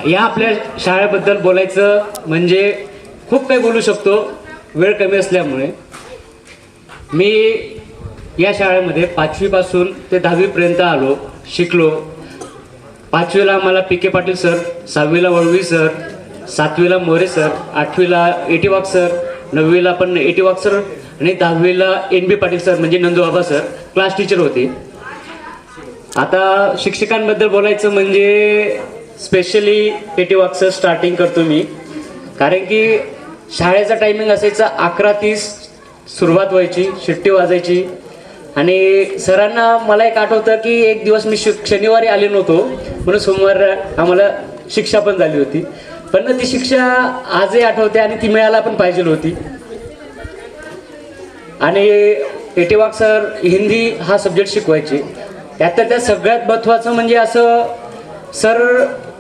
या आपल्या शाळेबद्दल बोलायचं म्हणजे खूप काही बोलू शकतो, वेळ कमी असल्यामुळे. मी या शाळेमध्ये 5वी पासून ते 10वी पर्यंत आलो, शिकलो. 5वीला आम्हाला PK पाटील सर, 6वीला वळवी सर, 7वीला मोरे सर, 8वीला एटी वाघ सर, 9वीला पण एटी वाघ सर आणि 10वीला NB पाटील सर म्हणजे नंदूबाबा सर क्लास टीचर होते. आता शिक्षकांबद्दल बोलायचं म्हणजे specially eighty Wagh sir starting करतो मी. कारण की शाळेचा टायमिंग असायचा 11:30 सुरुवात व्हायची, शिट्टी वाजायची आणि सरांना मला एक आठवतं की एक दिवस मी शनिवारी आले नव्हतो म्हणून सोमवार आम्हाला शिक्षा पण झाली होती. पण ती शिक्षा आजही आठवते आणि ती मिळायला पण पाहिजे होती. आणि एटी वाघ सर हिंदी हा सब्जेक्ट शिकवायचे. त्यात सगळ्यात महत्त्वाचं म्हणजे असं सर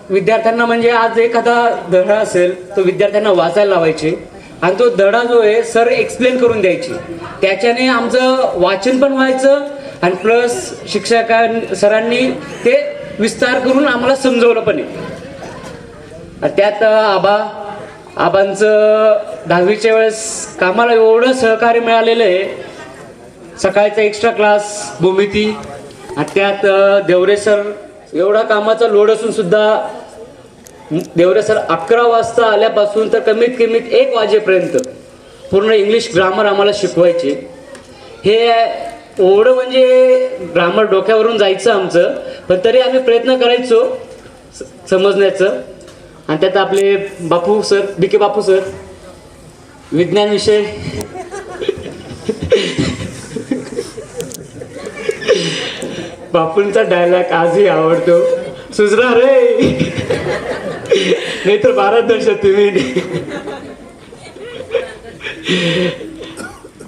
विद्यार्थ्यांना म्हणजे आज एखादा धडा असेल तो विद्यार्थ्यांना वाचायला लावायचे आणि तो धडा जो आहे सर एक्सप्लेन करून द्यायची. त्याच्याने आमचं वाचन पण व्हायचं आणि प्लस सरांनी ते विस्तार करून आम्हाला समजवलं पण आहे. आणि त्यात आबांचं 10वीच्या वेळेस कामाला एवढं सहकार्य मिळालेलं आहे. सकाळचा एक्स्ट्रा क्लास भूमिती आणि त्यात देवरे सर एवढा कामाचा लोड असून सुद्धा देवरे सर 11 वाजता आल्यापासून तर कमीत कमी 1 वाजेपर्यंत पूर्ण इंग्लिश ग्रामर आम्हाला शिकवायचे. हे एवढं म्हणजे ग्रामर डोक्यावरून जायचं आमचं, पण तरी आम्ही प्रयत्न करायचो समजण्याचं. आणि त्यात आपले बापू सर BK बापू सर विज्ञान विषय बापूंचा डायलॉग आजही आवडतो, सुजरा रे नाही तर 12 दर्श तुम्ही.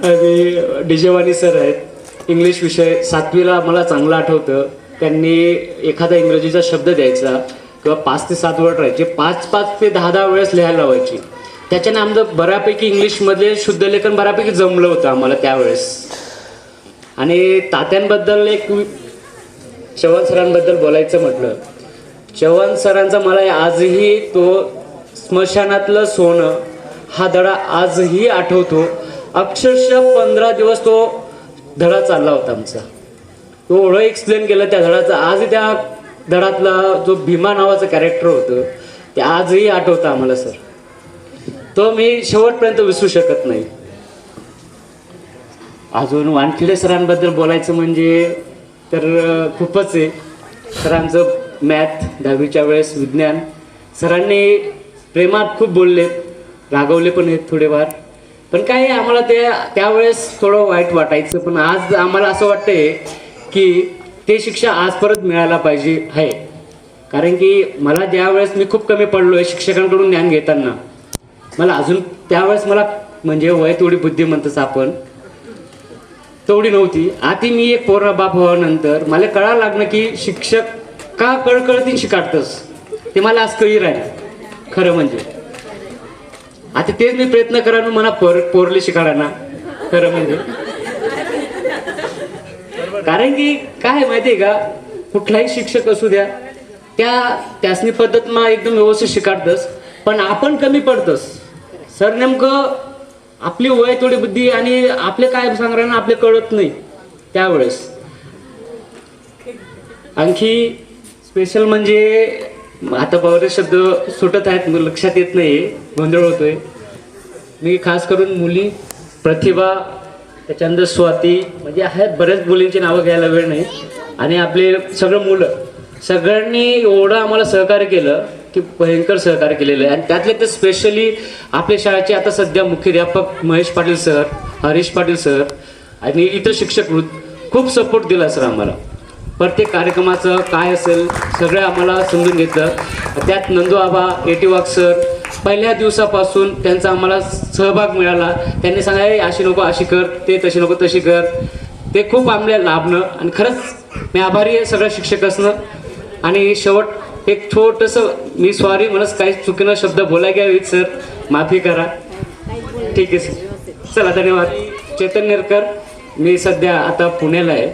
आणि डिजेवानी सर आहेत इंग्लिश विषय 7वीला मला चांगलं आठवतं. त्यांनी एखादा इंग्रजीचा शब्द द्यायचा किंवा 5 ते 7 वर्ड राहायचे, 5 ते 10 वेळेस लिहायला लावायची. त्याच्याने आमचं बऱ्यापैकी इंग्लिशमध्ये शुद्धलेखन बऱ्यापैकी जमलं होतं आम्हाला त्यावेळेस. आणि तात्यांबद्दल एक चव्हाण सरांबद्दल बोलायचं म्हटलं, चव्हाण सरांचा मला आजही तो स्मशानातलं सोनं हा धडा आजही आठवतो. अक्षरशः 15 दिवस तो धडा चालला होता आमचा. तो एवढं एक्सप्लेन केलं त्या धडाचं. आजही त्या धडातला जो भीमा नावाचं कॅरेक्टर होतं ते आजही आठवतं आम्हाला सर. तो मी शेवटपर्यंत विसरू शकत नाही. अजून वानखेडे सरांबद्दल बोलायचं म्हणजे तर खूपच आहे. सरांचं मॅथ 10वीच्या वेळेस विज्ञान सरांनी प्रेमात खूप बोलले, रागवले पण आहेत थोडेफार. पण काय आम्हाला त्यावेळेस थोडं वाईट वाटायचं, पण आज आम्हाला असं वाटतंय की ते शिक्षा आज परत मिळायला पाहिजे आहे. कारण की मला ज्यावेळेस मी खूप कमी पडलो आहे शिक्षकांकडून ज्ञान घेताना, मला अजून त्यावेळेस मला म्हणजे वय थोडी बुद्धिमंतच आपण तेवढी नव्हती. आधी मी एक पोरा बाप व्हाल्यानंतर मला कळायला लागलं की शिक्षक का कळकळतीन शिकाडतस, ते मला आज कळी राहील खरं म्हणजे. आता तेच मी प्रयत्न करा मला पोरले शिकाडाना खरं म्हणजे. कारण की काय माहितीये का, कुठलाही शिक्षक असू द्या त्यासनी पद्धत मग एकदम व्यवस्थित शिकाडतस, पण आपण कमी पडतस सर. नेमकं आपली वय थोडी बुद्धी आणि आपले काय सांगणार आपले कळत नाही त्यावेळेस. आणखी स्पेशल म्हणजे आता बरेच शब्द सुटत आहेत लक्षात येत नाही, गोंधळ होतोय. मी खास करून मुली प्रतिभा त्याच्यानंतर स्वाती म्हणजे आहेत बऱ्याच मुलींची नावं घ्यायला वेळ नाही. आणि आपले सगळं मुलं सगळ्यांनी एवढं आम्हाला सहकार्य केलं की भयंकर सहकार्य केलेलं आहे. आणि त्यातले ते स्पेशली आपल्या शाळेचे आता सध्या मुख्याध्यापक महेश पाटील सर, हरीश पाटील सर आणि इतर शिक्षक खूप सपोर्ट दिला सर आम्हाला. प्रत्येक कार्यक्रमाचं काय असेल सगळं आम्हाला समजून घेतलं. त्यात नंदू आबा एटीवाग सर पहिल्या दिवसापासून त्यांचा आम्हाला सहभाग मिळाला. त्यांनी सांगायला अशी नको अशी कर, ते तशी नको तशी कर, ते खूप आम्हाला लाभणं. आणि खरंच मी आभारी आहे सगळ्या शिक्षक असणं. आणि शेवट एक छोटंसं मी सॉरी म्हणूनच काही चुकीनं शब्द बोलायला घ्यावीत सर, माफी करा. ठीक आहे सर, चला धन्यवाद. चेतन नेरकर, मी सध्या आता पुण्याला आहे.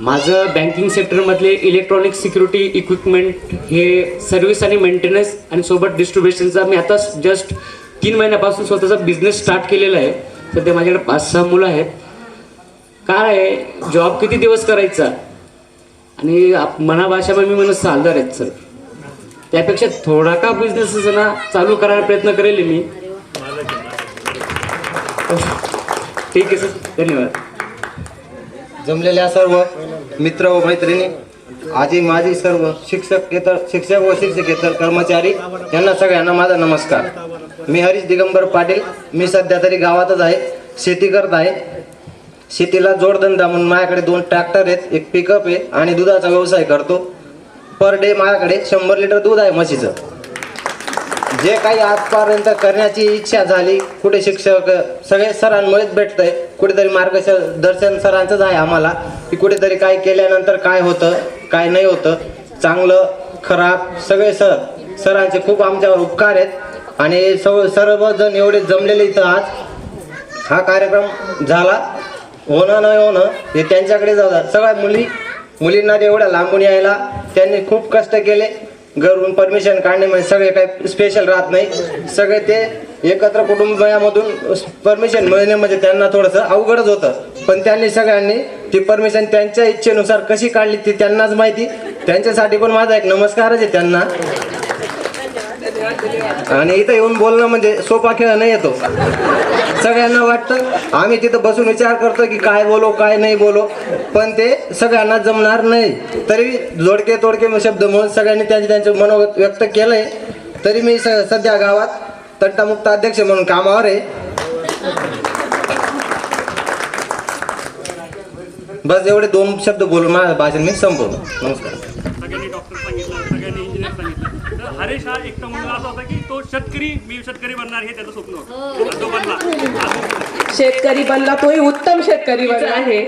माझं बँकिंग सेक्टरमधले इलेक्ट्रॉनिक सिक्युरिटी इक्विपमेंट हे सर्व्हिस आणि मेंटेनन्स आणि सोबत डिस्ट्रीब्युशनचा मी आता जस्ट 3 महिन्यापासून स्वतःचा बिझनेस स्टार्ट केलेला आहे. सध्या माझ्याकडे 5-6 मुलं आहेत. काय आहे जॉब किती दिवस करायचा आणि मनाभाषामध्ये मी म्हणत सालदार आहेत सर. त्यापेक्षा थोडा का बिझनेस ना चालू करायला प्रयत्न करेल मी. ठीक आहे सर, धन्यवाद. जमलेल्या सर्व मित्र व मैत्रिणी, आजी माझी सर्व शिक्षक व शिक्षकेतर कर्मचारी यांना सगळ्यांना माझा नमस्कार. मी हरीश दिगंबर पाटील. मी सध्या तरी गावातच आहे, शेती करत आहे. शेतीला जोडधंदा म्हणून माझ्याकडे 2 ट्रॅक्टर आहेत, एक पिकअप आहे आणि दुधाचा व्यवसाय करतो. पर डे माझ्याकडे 100 लिटर दूध आहे म्हशीचं. जे काही आजपर्यंत करण्याची इच्छा झाली कुठे शिक्षक सगळे सरांमुळेच भेटतंय. कुठेतरी मार्गदर्शन सरांचंच आहे आम्हाला की कुठेतरी काय केल्यानंतर काय होतं काय नाही होतं, चांगलं खराब सगळे सरांचे खूप आमच्यावर उपकार आहेत. आणि सर्वजण एवढे जमलेले इथं आज हा कार्यक्रम झाला. होणं न होणं हे त्यांच्याकडे जातात. सगळ्या मुलींना एवढ्या लांबून यायला त्यांनी खूप कष्ट केले. घरून परमिशन काढणे म्हणजे सगळे काही स्पेशल राहत नाही, सगळे ते एकत्र कुटुंबामधून परमिशन मिळणे म्हणजे त्यांना थोडंसं अवघडच होतं. पण त्यांनी सगळ्यांनी ती परमिशन त्यांच्या इच्छेनुसार कशी काढली ती त्यांनाच माहिती. त्यांच्यासाठी पण माझा एक नमस्कारच आहे त्यांना. आणि इथं येऊन बोलणं म्हणजे सोपा खेळ नाही येतो. सगळ्यांना वाटतं आम्ही तिथं बसून विचार करतो की काय बोलो काय नाही बोलो, पण ते सगळ्यांना जमणार नाही. तरी जोडके तोडके शब्द म्हणून सगळ्यांनी त्यांचे मनोगत व्यक्त केलंय. तरी मी सध्या गावात तंटामुक्त अध्यक्ष म्हणून कामावर आहे. बस एवढे 2 शब्द बोलून माझं भाषण मी संपवतो. नमस्कार. सगळ्यांनी डॉक्टर सांगितलं, सगळ्यांनी इंजिनियर सांगितलं. तर हरेश हा एकटा मुलगा असा होता की तो मी शेतकरी बनणार हे त्याचं स्वप्न होतं. तो बनला, शेतकरी बनला, तोही उत्तम शेतकरी बनला आहे.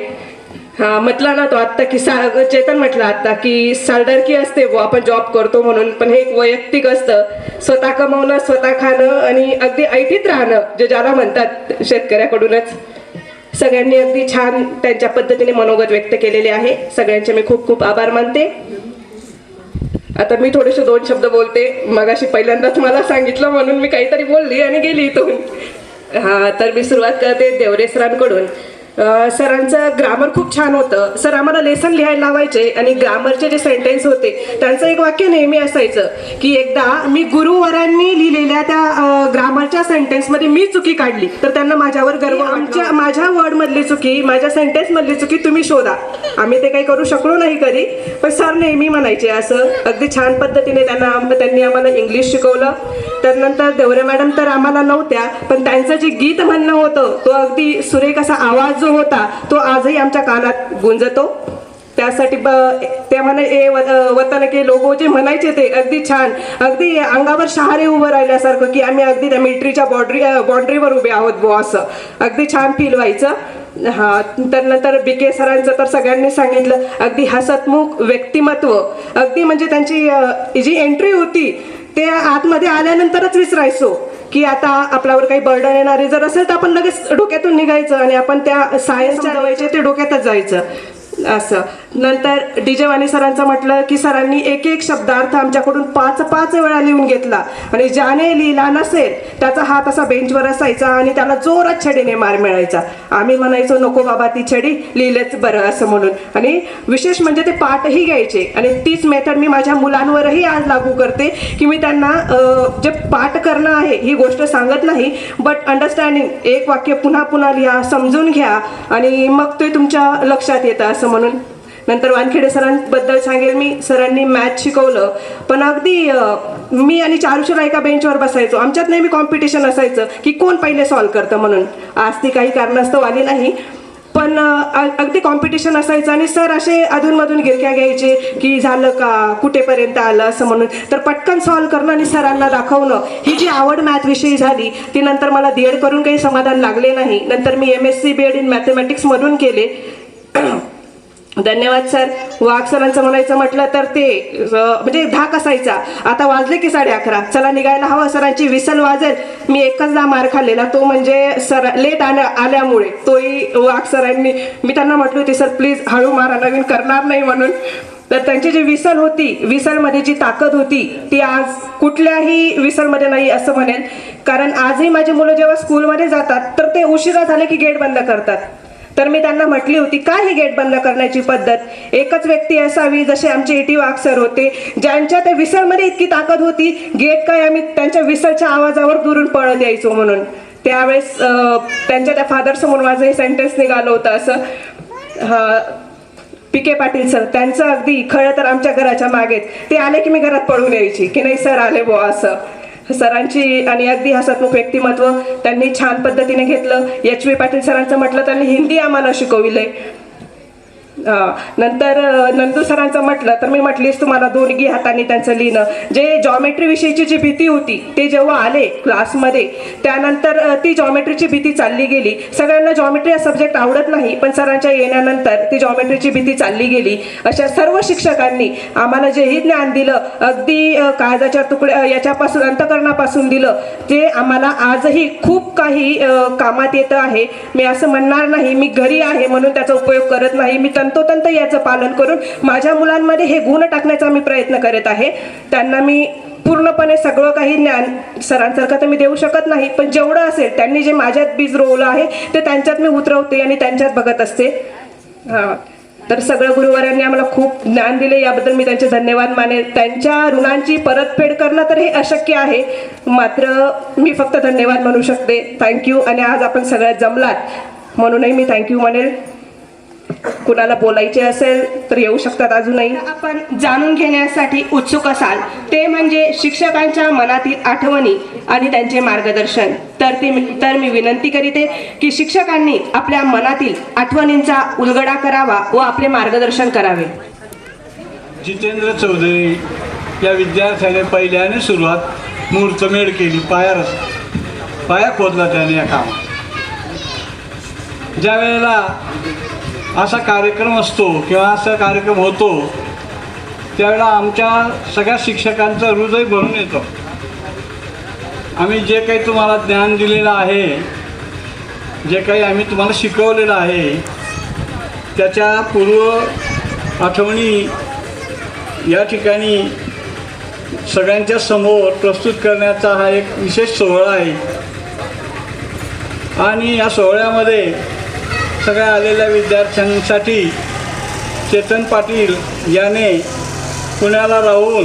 हा म्हटला ना तो आत्ता की चेतन म्हटलं आता की सालडरकी असते वो आपण जॉब करतो म्हणून, पण हे एक वैयक्तिक असतं. स्वतः कमवणं, स्वतः खाणं आणि अगदी ऐटीत राहणं जे ज्याला म्हणतात शेतकऱ्याकडूनच. सगळ्यांनी अगदी छान त्यांच्या पद्धतीने मनोगत व्यक्त केलेले आहे. सगळ्यांचे मी खूप खूप आभार मानते. आता मी थोडेसे 2 शब्द बोलते. मगाशी पहिल्यांदाच मला सांगितलं म्हणून मी काहीतरी बोलली आणि गेली इथून. हा, तर मी सुरुवात करते देवरे सरांकडून. सरांचं ग्रामर खूप छान होतं. सर आम्हाला लेसन लिहायला लावायचे आणि ग्रामरचे जे सेंटेन्स होते त्यांचं एक वाक्य नेहमी असायचं की एकदा मी गुरुवरांनी लिहिलेल्या त्या ग्रामरच्या सेंटेन्समध्ये मी चुकी काढली तर त्यांना माझ्यावर गर्व. माझ्या वर्डमधली चुकी, माझ्या सेंटेन्समधली चुकी तुम्ही शोधा. आम्ही ते काही करू शकलो नाही कधी, पण सर नेहमी म्हणायचे असं. अगदी छान पद्धतीने त्यांनी आम्हाला इंग्लिश शिकवलं. त्यानंतर देवरे मॅडम तर आम्हाला नव्हत्या, पण त्यांचं जे गीत म्हणणं होतं तो अगदी सुरेख असा आवाज जो होता तो आजही आमच्या कानात गुंजतो. त्यासाठी ते म्हणे ए वतन के लोगो जे म्हणायचे ते अगदी छान, अगदी अंगावर शहारे उभं राहिल्यासारखं की आम्ही अगदी त्या मिलिटरीच्या बाँड्रीवर उभे आहोत बो, असं अगदी छान फील व्हायचं. हा, त्यानंतर BK सरांचं तर सगळ्यांनी सांगितलं. अगदी हसतमुख व्यक्तिमत्व, अगदी म्हणजे त्यांची जी एंट्री होती ते आतमध्ये आल्यानंतरच विसरायचो की आता आपल्यावर काही बर्डन येणारे जर असेल तर आपण लगेच डोक्यातून निघायचं आणि आपण त्या सायन्सच्या दवायचे ते डोक्यातच जायचं असं. नंतर DJ वाणी सरांचं म्हटलं की सरांनी एक एक शब्दार्थ आमच्याकडून 5 वेळा लिहून घेतला आणि ज्याने लिहिला नसेल त्याचा हात असा बेंचवर असायचा आणि त्याला जोरात छडीने मार मिळायचा. आम्ही म्हणायचो नको बाबा ती छडी, लिहिलेच बरं असं म्हणून. आणि विशेष म्हणजे ते पाठही घ्यायचे आणि तीच मेथड मी माझ्या मुलांवरही आज लागू करते की मी त्यांना जे पाठ करणं आहे ही गोष्ट सांगत नाही, बट अंडरस्टँडिंग, एक वाक्य पुन्हा पुन्हा लिहा, समजून घ्या आणि मग ते तुमच्या लक्षात येतं असं म्हणून. नंतर वानखेडे सरांबद्दल सांगेल मी. सरांनी मॅथ शिकवलं, पण अगदी मी आणि चारुशीला एका बेंचवर बसायचो. आमच्यात नेहमी कॉम्पिटिशन असायचं की कोण पहिले सॉल्व्ह करतं म्हणून. आज ती काही कारणास्तव आली नाही, पण अगदी कॉम्पिटिशन असायचं आणि सर असे अधूनमधून गिरक्या घ्यायचे की झालं का, कुठेपर्यंत आलं असं म्हणून. तर पटकन सॉल्व्ह करणं आणि सरांना दाखवणं ही जी आवड मॅथविषयी झाली ती नंतर मला DED करून काही समाधान लागले नाही. नंतर मी MSc BEd इन मॅथमॅटिक्समधून केले. धन्यवाद सर. वाघ सरांचं म्हणायचं म्हटलं तर ते म्हणजे धाक असायचा. आता वाजले की 11:30, चला निघायला हवं. सरांची विसल वाजेल. मी एकचदा मार खाल्लेला, तो म्हणजे सर लेट आल्यामुळे. तोही वाघ सरांनी, मी त्यांना म्हटलं होती सर प्लीज हळू मारा, नवीन करणार नाही म्हणून. तर त्यांची जी विसल होती, विसलमध्ये जी ताकद होती ती आज कुठल्याही विसलमध्ये नाही असं म्हणेल. कारण आजही माझी मुलं जेव्हा स्कूलमध्ये जातात तर ते उशिरा झाले की गेट बंद करतात. तर मी त्यांना म्हटली होती काय ही गेट बंद करण्याची पद्धत, एकच व्यक्ती असावी जसे आमचे ET वाघ सर होते ज्यांच्या त्या विसलमध्ये इतकी ताकद होती, गेट काय आम्ही त्यांच्या विसलच्या आवाजावर दुरून पळत यायचो म्हणून. त्यावेळेस त्यांच्या त्या फादर समोर माझं हे सेंटेन्स निघालं होतं असं. हा, PK पाटील सर, त्यांचं अगदी खरं तर आमच्या घराच्या मागेच. ते आले की मी घरात पळून यायची की नाही सर आले बुवा असं. सरांची आणि अगदी हसतमुख व्यक्तिमत्व त्यांनी छान पद्धतीने घेतलं. HV पाटील सरांचं म्हटलं त्यांनी हिंदी आम्हाला शिकविलंय. नंतर नंदू सरांचं म्हटलं तर मी म्हटलीस तुम्हाला दोन्ही हातांनी त्यांचं लिहिणं. जे जॉमेट्री विषयीची जी भीती होती ते जेव्हा आले क्लासमध्ये त्यानंतर ती जॉमेट्रीची भीती चालली गेली. सगळ्यांना जॉमेट्री हा सब्जेक्ट आवडत नाही, पण सरांच्या येण्यानंतर ती जॉमेट्रीची भीती चालली गेली. अशा सर्व शिक्षकांनी आम्हाला जेही ज्ञान दिलं, अगदी काळजाच्या तुकड्या याच्यापासून अंतकरणापासून दिलं, ते आम्हाला आजही खूप काही कामात येतं आहे. मी असं म्हणणार नाही मी घरी आहे म्हणून त्याचा उपयोग करत नाही. मी तंतोतंत याचं पालन करून माझ्या मुलांमध्ये हे गुण टाकण्याचा मी प्रयत्न करत आहे. त्यांना मी पूर्णपणे सगळं काही ज्ञान सरांसारखं तर मी देऊ शकत नाही, पण जेवढं असेल त्यांनी जे माझ्यात बीज रोवलं आहे ते त्यांच्यात मी उतरवते आणि त्यांच्यात बघत असते. हां, तर सगळं गुरुवारांनी आम्हाला खूप ज्ञान दिले, याबद्दल मी त्यांचे धन्यवाद मानेल. त्यांच्या ऋणांची परतफेड करणं तर हे अशक्य आहे, मात्र मी फक्त धन्यवाद म्हणू शकते. थँक्यू. आणि आज आपण सगळ्यात जमलात म्हणूनही मी थँक्यू म्हणेल. कुणाला बोलायचे असेल तर येऊ शकतात अजूनही. आपण जाणून घेण्यासाठी उत्सुक असाल ते म्हणजे शिक्षकांच्या मनातील आठवणी आणि त्यांचे मार्गदर्शन. तर मी विनंती करीते की शिक्षकांनी आपल्या मनातील आठवणींचा उलगडा करावा व आपले मार्गदर्शन करावे. जितेंद्र चौधरी या विद्यार्थ्याने पहिल्याने सुरुवात मुहूर्तमेढ केली, पाया खोदला त्याने या कामात. ज्या वेळेला असा कार्यक्रम असतो किंवा असा कार्यक्रम होतो त्यावेळेला आमच्या सगळ्या शिक्षकांचं हृदय भरून येतं. आम्ही जे काही तुम्हाला ज्ञान दिलेलं आहे, जे काही आम्ही तुम्हाला शिकवलेलं आहे, त्याच्या पूर्व आठवणी या ठिकाणी सगळ्यांच्या समोर प्रस्तुत करण्याचा हा एक विशेष सोहळा आहे. आणि या सोहळ्यामध्ये सगळ्या आलेल्या विद्यार्थ्यांसाठी चेतन पाटील याने पुण्याला राहून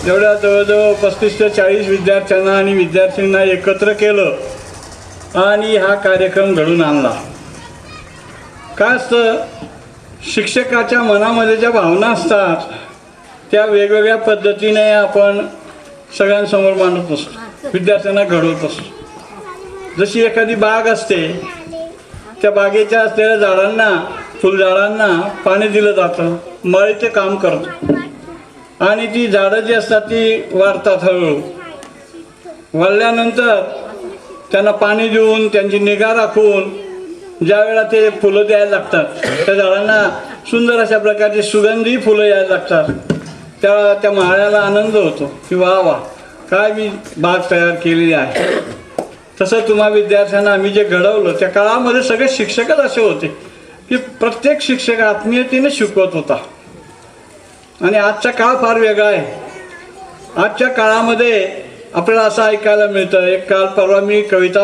एवढ्या जवळजवळ 35 ते 40 विद्यार्थ्यांना आणि विद्यार्थ्यांना एकत्र केलं आणि हा कार्यक्रम घडून आणला. काय असतं, शिक्षकाच्या मनामध्ये ज्या भावना असतात त्या वेगवेगळ्या पद्धतीने आपण सगळ्यांसमोर मांडत असतो, विद्यार्थ्यांना घडवत असतो. जशी एखादी बाग असते, त्या बागेच्या असलेल्या झाडांना, फुलझाडांना पाणी दिलं जातं, मळीचे काम करतो आणि ती झाडं जी असतात ती वाढतात. हळूहळू वाढल्यानंतर त्यांना पाणी देऊन त्यांची निगा राखून ज्या वेळेला ते फुलं द्यायला लागतात, त्या झाडांना सुंदर अशा प्रकारची सुगंधी फुलं यायला लागतात, त्या माळ्याला आनंद होतो की वा वा काय मी बाग तयार केलेली आहे. तसं तुम्हा विद्यार्थ्यांना आम्ही जे घडवलं त्या काळामध्ये सगळे शिक्षकच असे होते की प्रत्येक शिक्षक आत्मीयतेने शिकवत होता. आणि आजचा काळ फार वेगळा आहे. आजच्या काळामध्ये आपल्याला असं ऐकायला मिळतं, एक काल परवा मी कविता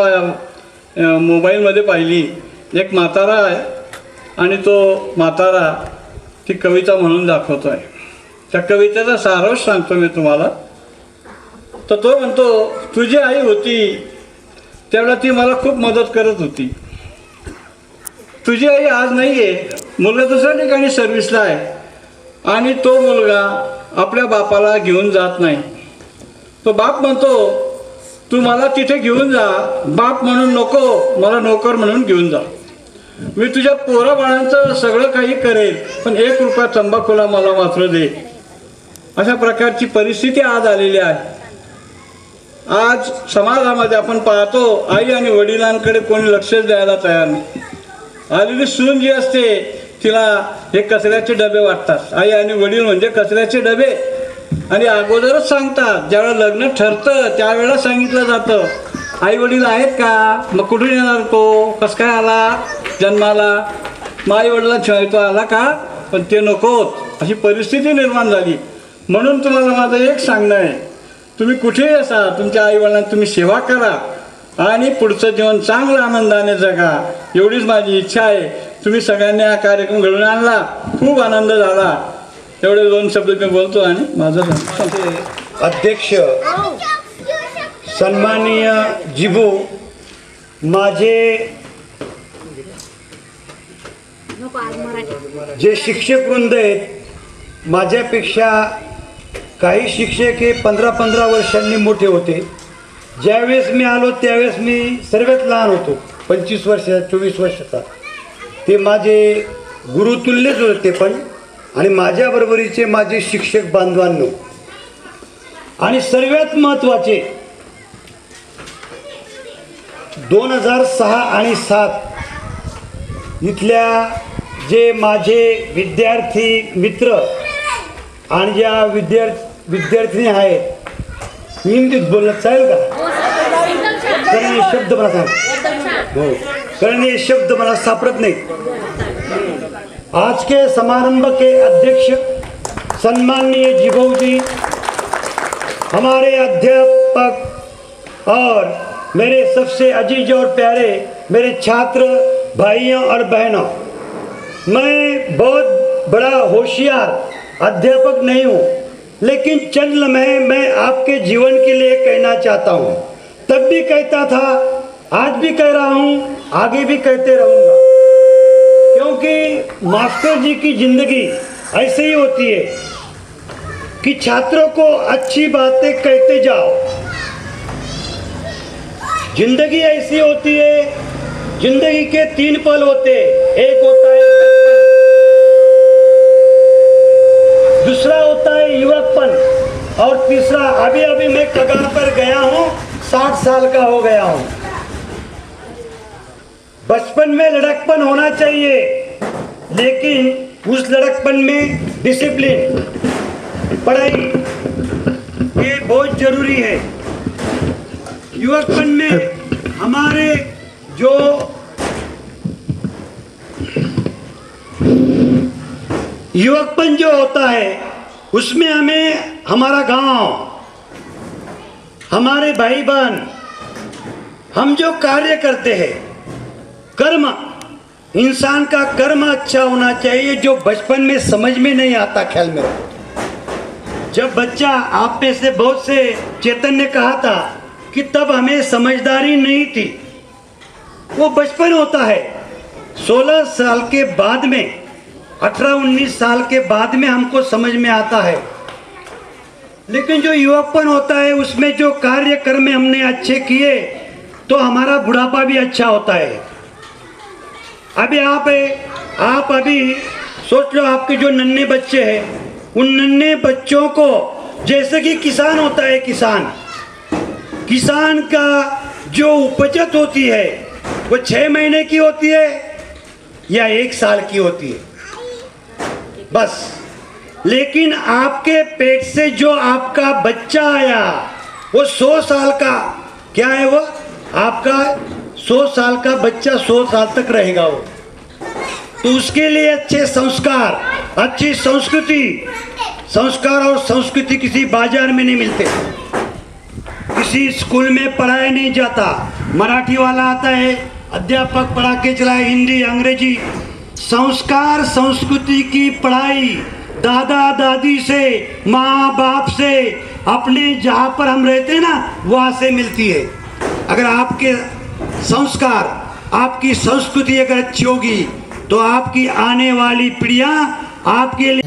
मोबाईलमध्ये पाहिली. एक म्हातारा आहे आणि तो म्हातारा ती कविता म्हणून दाखवतो आहे. त्या कवितेचा सारांश सांगतो मी तुम्हाला. तर तो म्हणतो, तुझी आई होती त्यावेळेला ती मला खूप मदत करत होती. तुझी आई आज नाही आहे, मुलगा दुसऱ्या ठिकाणी सर्व्हिसला आहे आणि तो मुलगा आपल्या बापाला घेऊन जात नाही. तो बाप म्हणतो, तू मला तिथे घेऊन जा, बाप म्हणून नको, मला नोकर म्हणून घेऊन जा. मी तुझ्या पोराबाळांचं सगळं काही करेल, पण 1 रुपया तंबाखूला मला मात्र दे. अशा प्रकारची परिस्थिती आज आलेली आहे. आज समाजामध्ये आपण पाहतो आई आणि वडिलांकडे कोणी लक्षच द्यायला तयार नाही. आलेली सून जी असते तिला हे कचऱ्याचे डबे वाटतात. आई आणि वडील म्हणजे कचऱ्याचे डबे. आणि अगोदरच सांगतात, ज्यावेळेला लग्न ठरतं त्यावेळेला सांगितलं जातं आई वडील आहेत का, मग कुठून येणार तो, कसं काय आला जन्माला, मग आई वडिलांशिवाय तो आला का, पण ते नकोत. अशी परिस्थिती निर्माण झाली. म्हणून तुम्हाला माझं एक सांगणं आहे, तुम्ही कुठेही असा तुमच्या आईवडिलांची तुम्ही सेवा करा आणि पुढचं जीवन चांगलं आनंदाने जगा, एवढीच माझी इच्छा आहे. तुम्ही सगळ्यांनी हा कार्यक्रम घडवून आणला, खूप आनंद झाला. एवढे 2 शब्द मी बोलतो आणि माझं अध्यक्ष सन्माननीय जिबू, माझे जे शिक्षक वृंद आहेत, माझ्यापेक्षा काही शिक्षक हे 15-15 वर्षांनी मोठे होते. ज्यावेळेस मी आलो त्यावेळेस मी सर्वात लहान होतो, 25 वर्षाचा 24 वर्षाचा. ते माझे गुरुतुल्यच होते. पण आणि माझ्याबरोबरीचे माझे शिक्षक बांधवांनो, आणि सर्वात महत्त्वाचे 2006 आणि 7 इथल्या जे माझे विद्यार्थी मित्र आणि ज्या विद्यार्थिनी आहेत, हिंदीत बोलणं चालेल का? कारण हे शब्द मला सांग, हो, कारण हे शब्द मला सापडत नाही. आज के समारंभ के अध्यक्ष सम्माननीय जिभोग जी, हमारे अध्यापक और मेरे सबसे अजीज और प्यारे मेरे छात्र भाइयों और बहनों, मैं बहुत बड़ा होशियार अध्यापक नहीं हूँ, लेकिन चंद लम्हे मैं आपके जीवन के लिए कहना चाहता हूँ। तब भी कहता था, आज भी कह रहा हूँ, आगे भी कहते रहूँगा, क्योंकि मास्टर जी की जिंदगी ऐसे ही होती है कि छात्रों को अच्छी बातें कहते जाओ। जिंदगी ऐसी होती है, जिंदगी के 3 पल होते हैं। एक होता है दूसरा होता है युवकपन, और तीसरा अभी अभी मैं कगार पर गया हूँ, 60 साल का हो गया हूँ। बचपन में लड़कपन होना चाहिए, लेकिन उस लड़कपन में डिसिप्लिन, पढ़ाई ये बहुत जरूरी है। युवकपन में हमारे जो युवकपन जो होता है उसमें हमें हमारा गांव, हमारे भाई बहन, हम जो कार्य करते हैं, कर्म, इंसान का कर्म अच्छा होना चाहिए, जो बचपन में समझ में नहीं आता। ख्याल में जब बच्चा, आप में से बहुत से चेतन ने कहा था कि तब हमें समझदारी नहीं थी, वो बचपन होता है। 16 साल के बाद में, 18-19 साल के बाद में हमको समझ में आता है। लेकिन जो युवकपन होता है उसमें जो कार्य कर्म हमने अच्छे किए तो हमारा बुढ़ापा भी अच्छा होता है। अभी आप अभी सोच लो, आपके जो नन्हे बच्चे हैं, उन नन्हे बच्चों को, जैसे कि किसान होता है, किसान का जो उपजत होती है वो 6 महीने की होती है या 1 साल की होती है बस। लेकिन आपके पेट से जो आपका बच्चा आया वो 100 साल का, क्या है वो आपका 100 साल का बच्चा 100 साल तक रहेगा वो। तो उसके लिए अच्छे संस्कार, अच्छी संस्कृति, संस्कार और संस्कृति किसी बाजार में नहीं मिलते, किसी स्कूल में पढ़ाया नहीं जाता। मराठी वाला आता है, अध्यापक पढ़ा के चलाए, हिंदी, अंग्रेजी। संस्कार संस्कृति की पढ़ाई दादा दादी से, माँ बाप से, अपने जहाँ पर हम रहते हैं ना, वहाँ से मिलती है। अगर आपके संस्कार, आपकी संस्कृति अगर अच्छी होगी तो आपकी आने वाली पीढ़ियाँ आपके लिए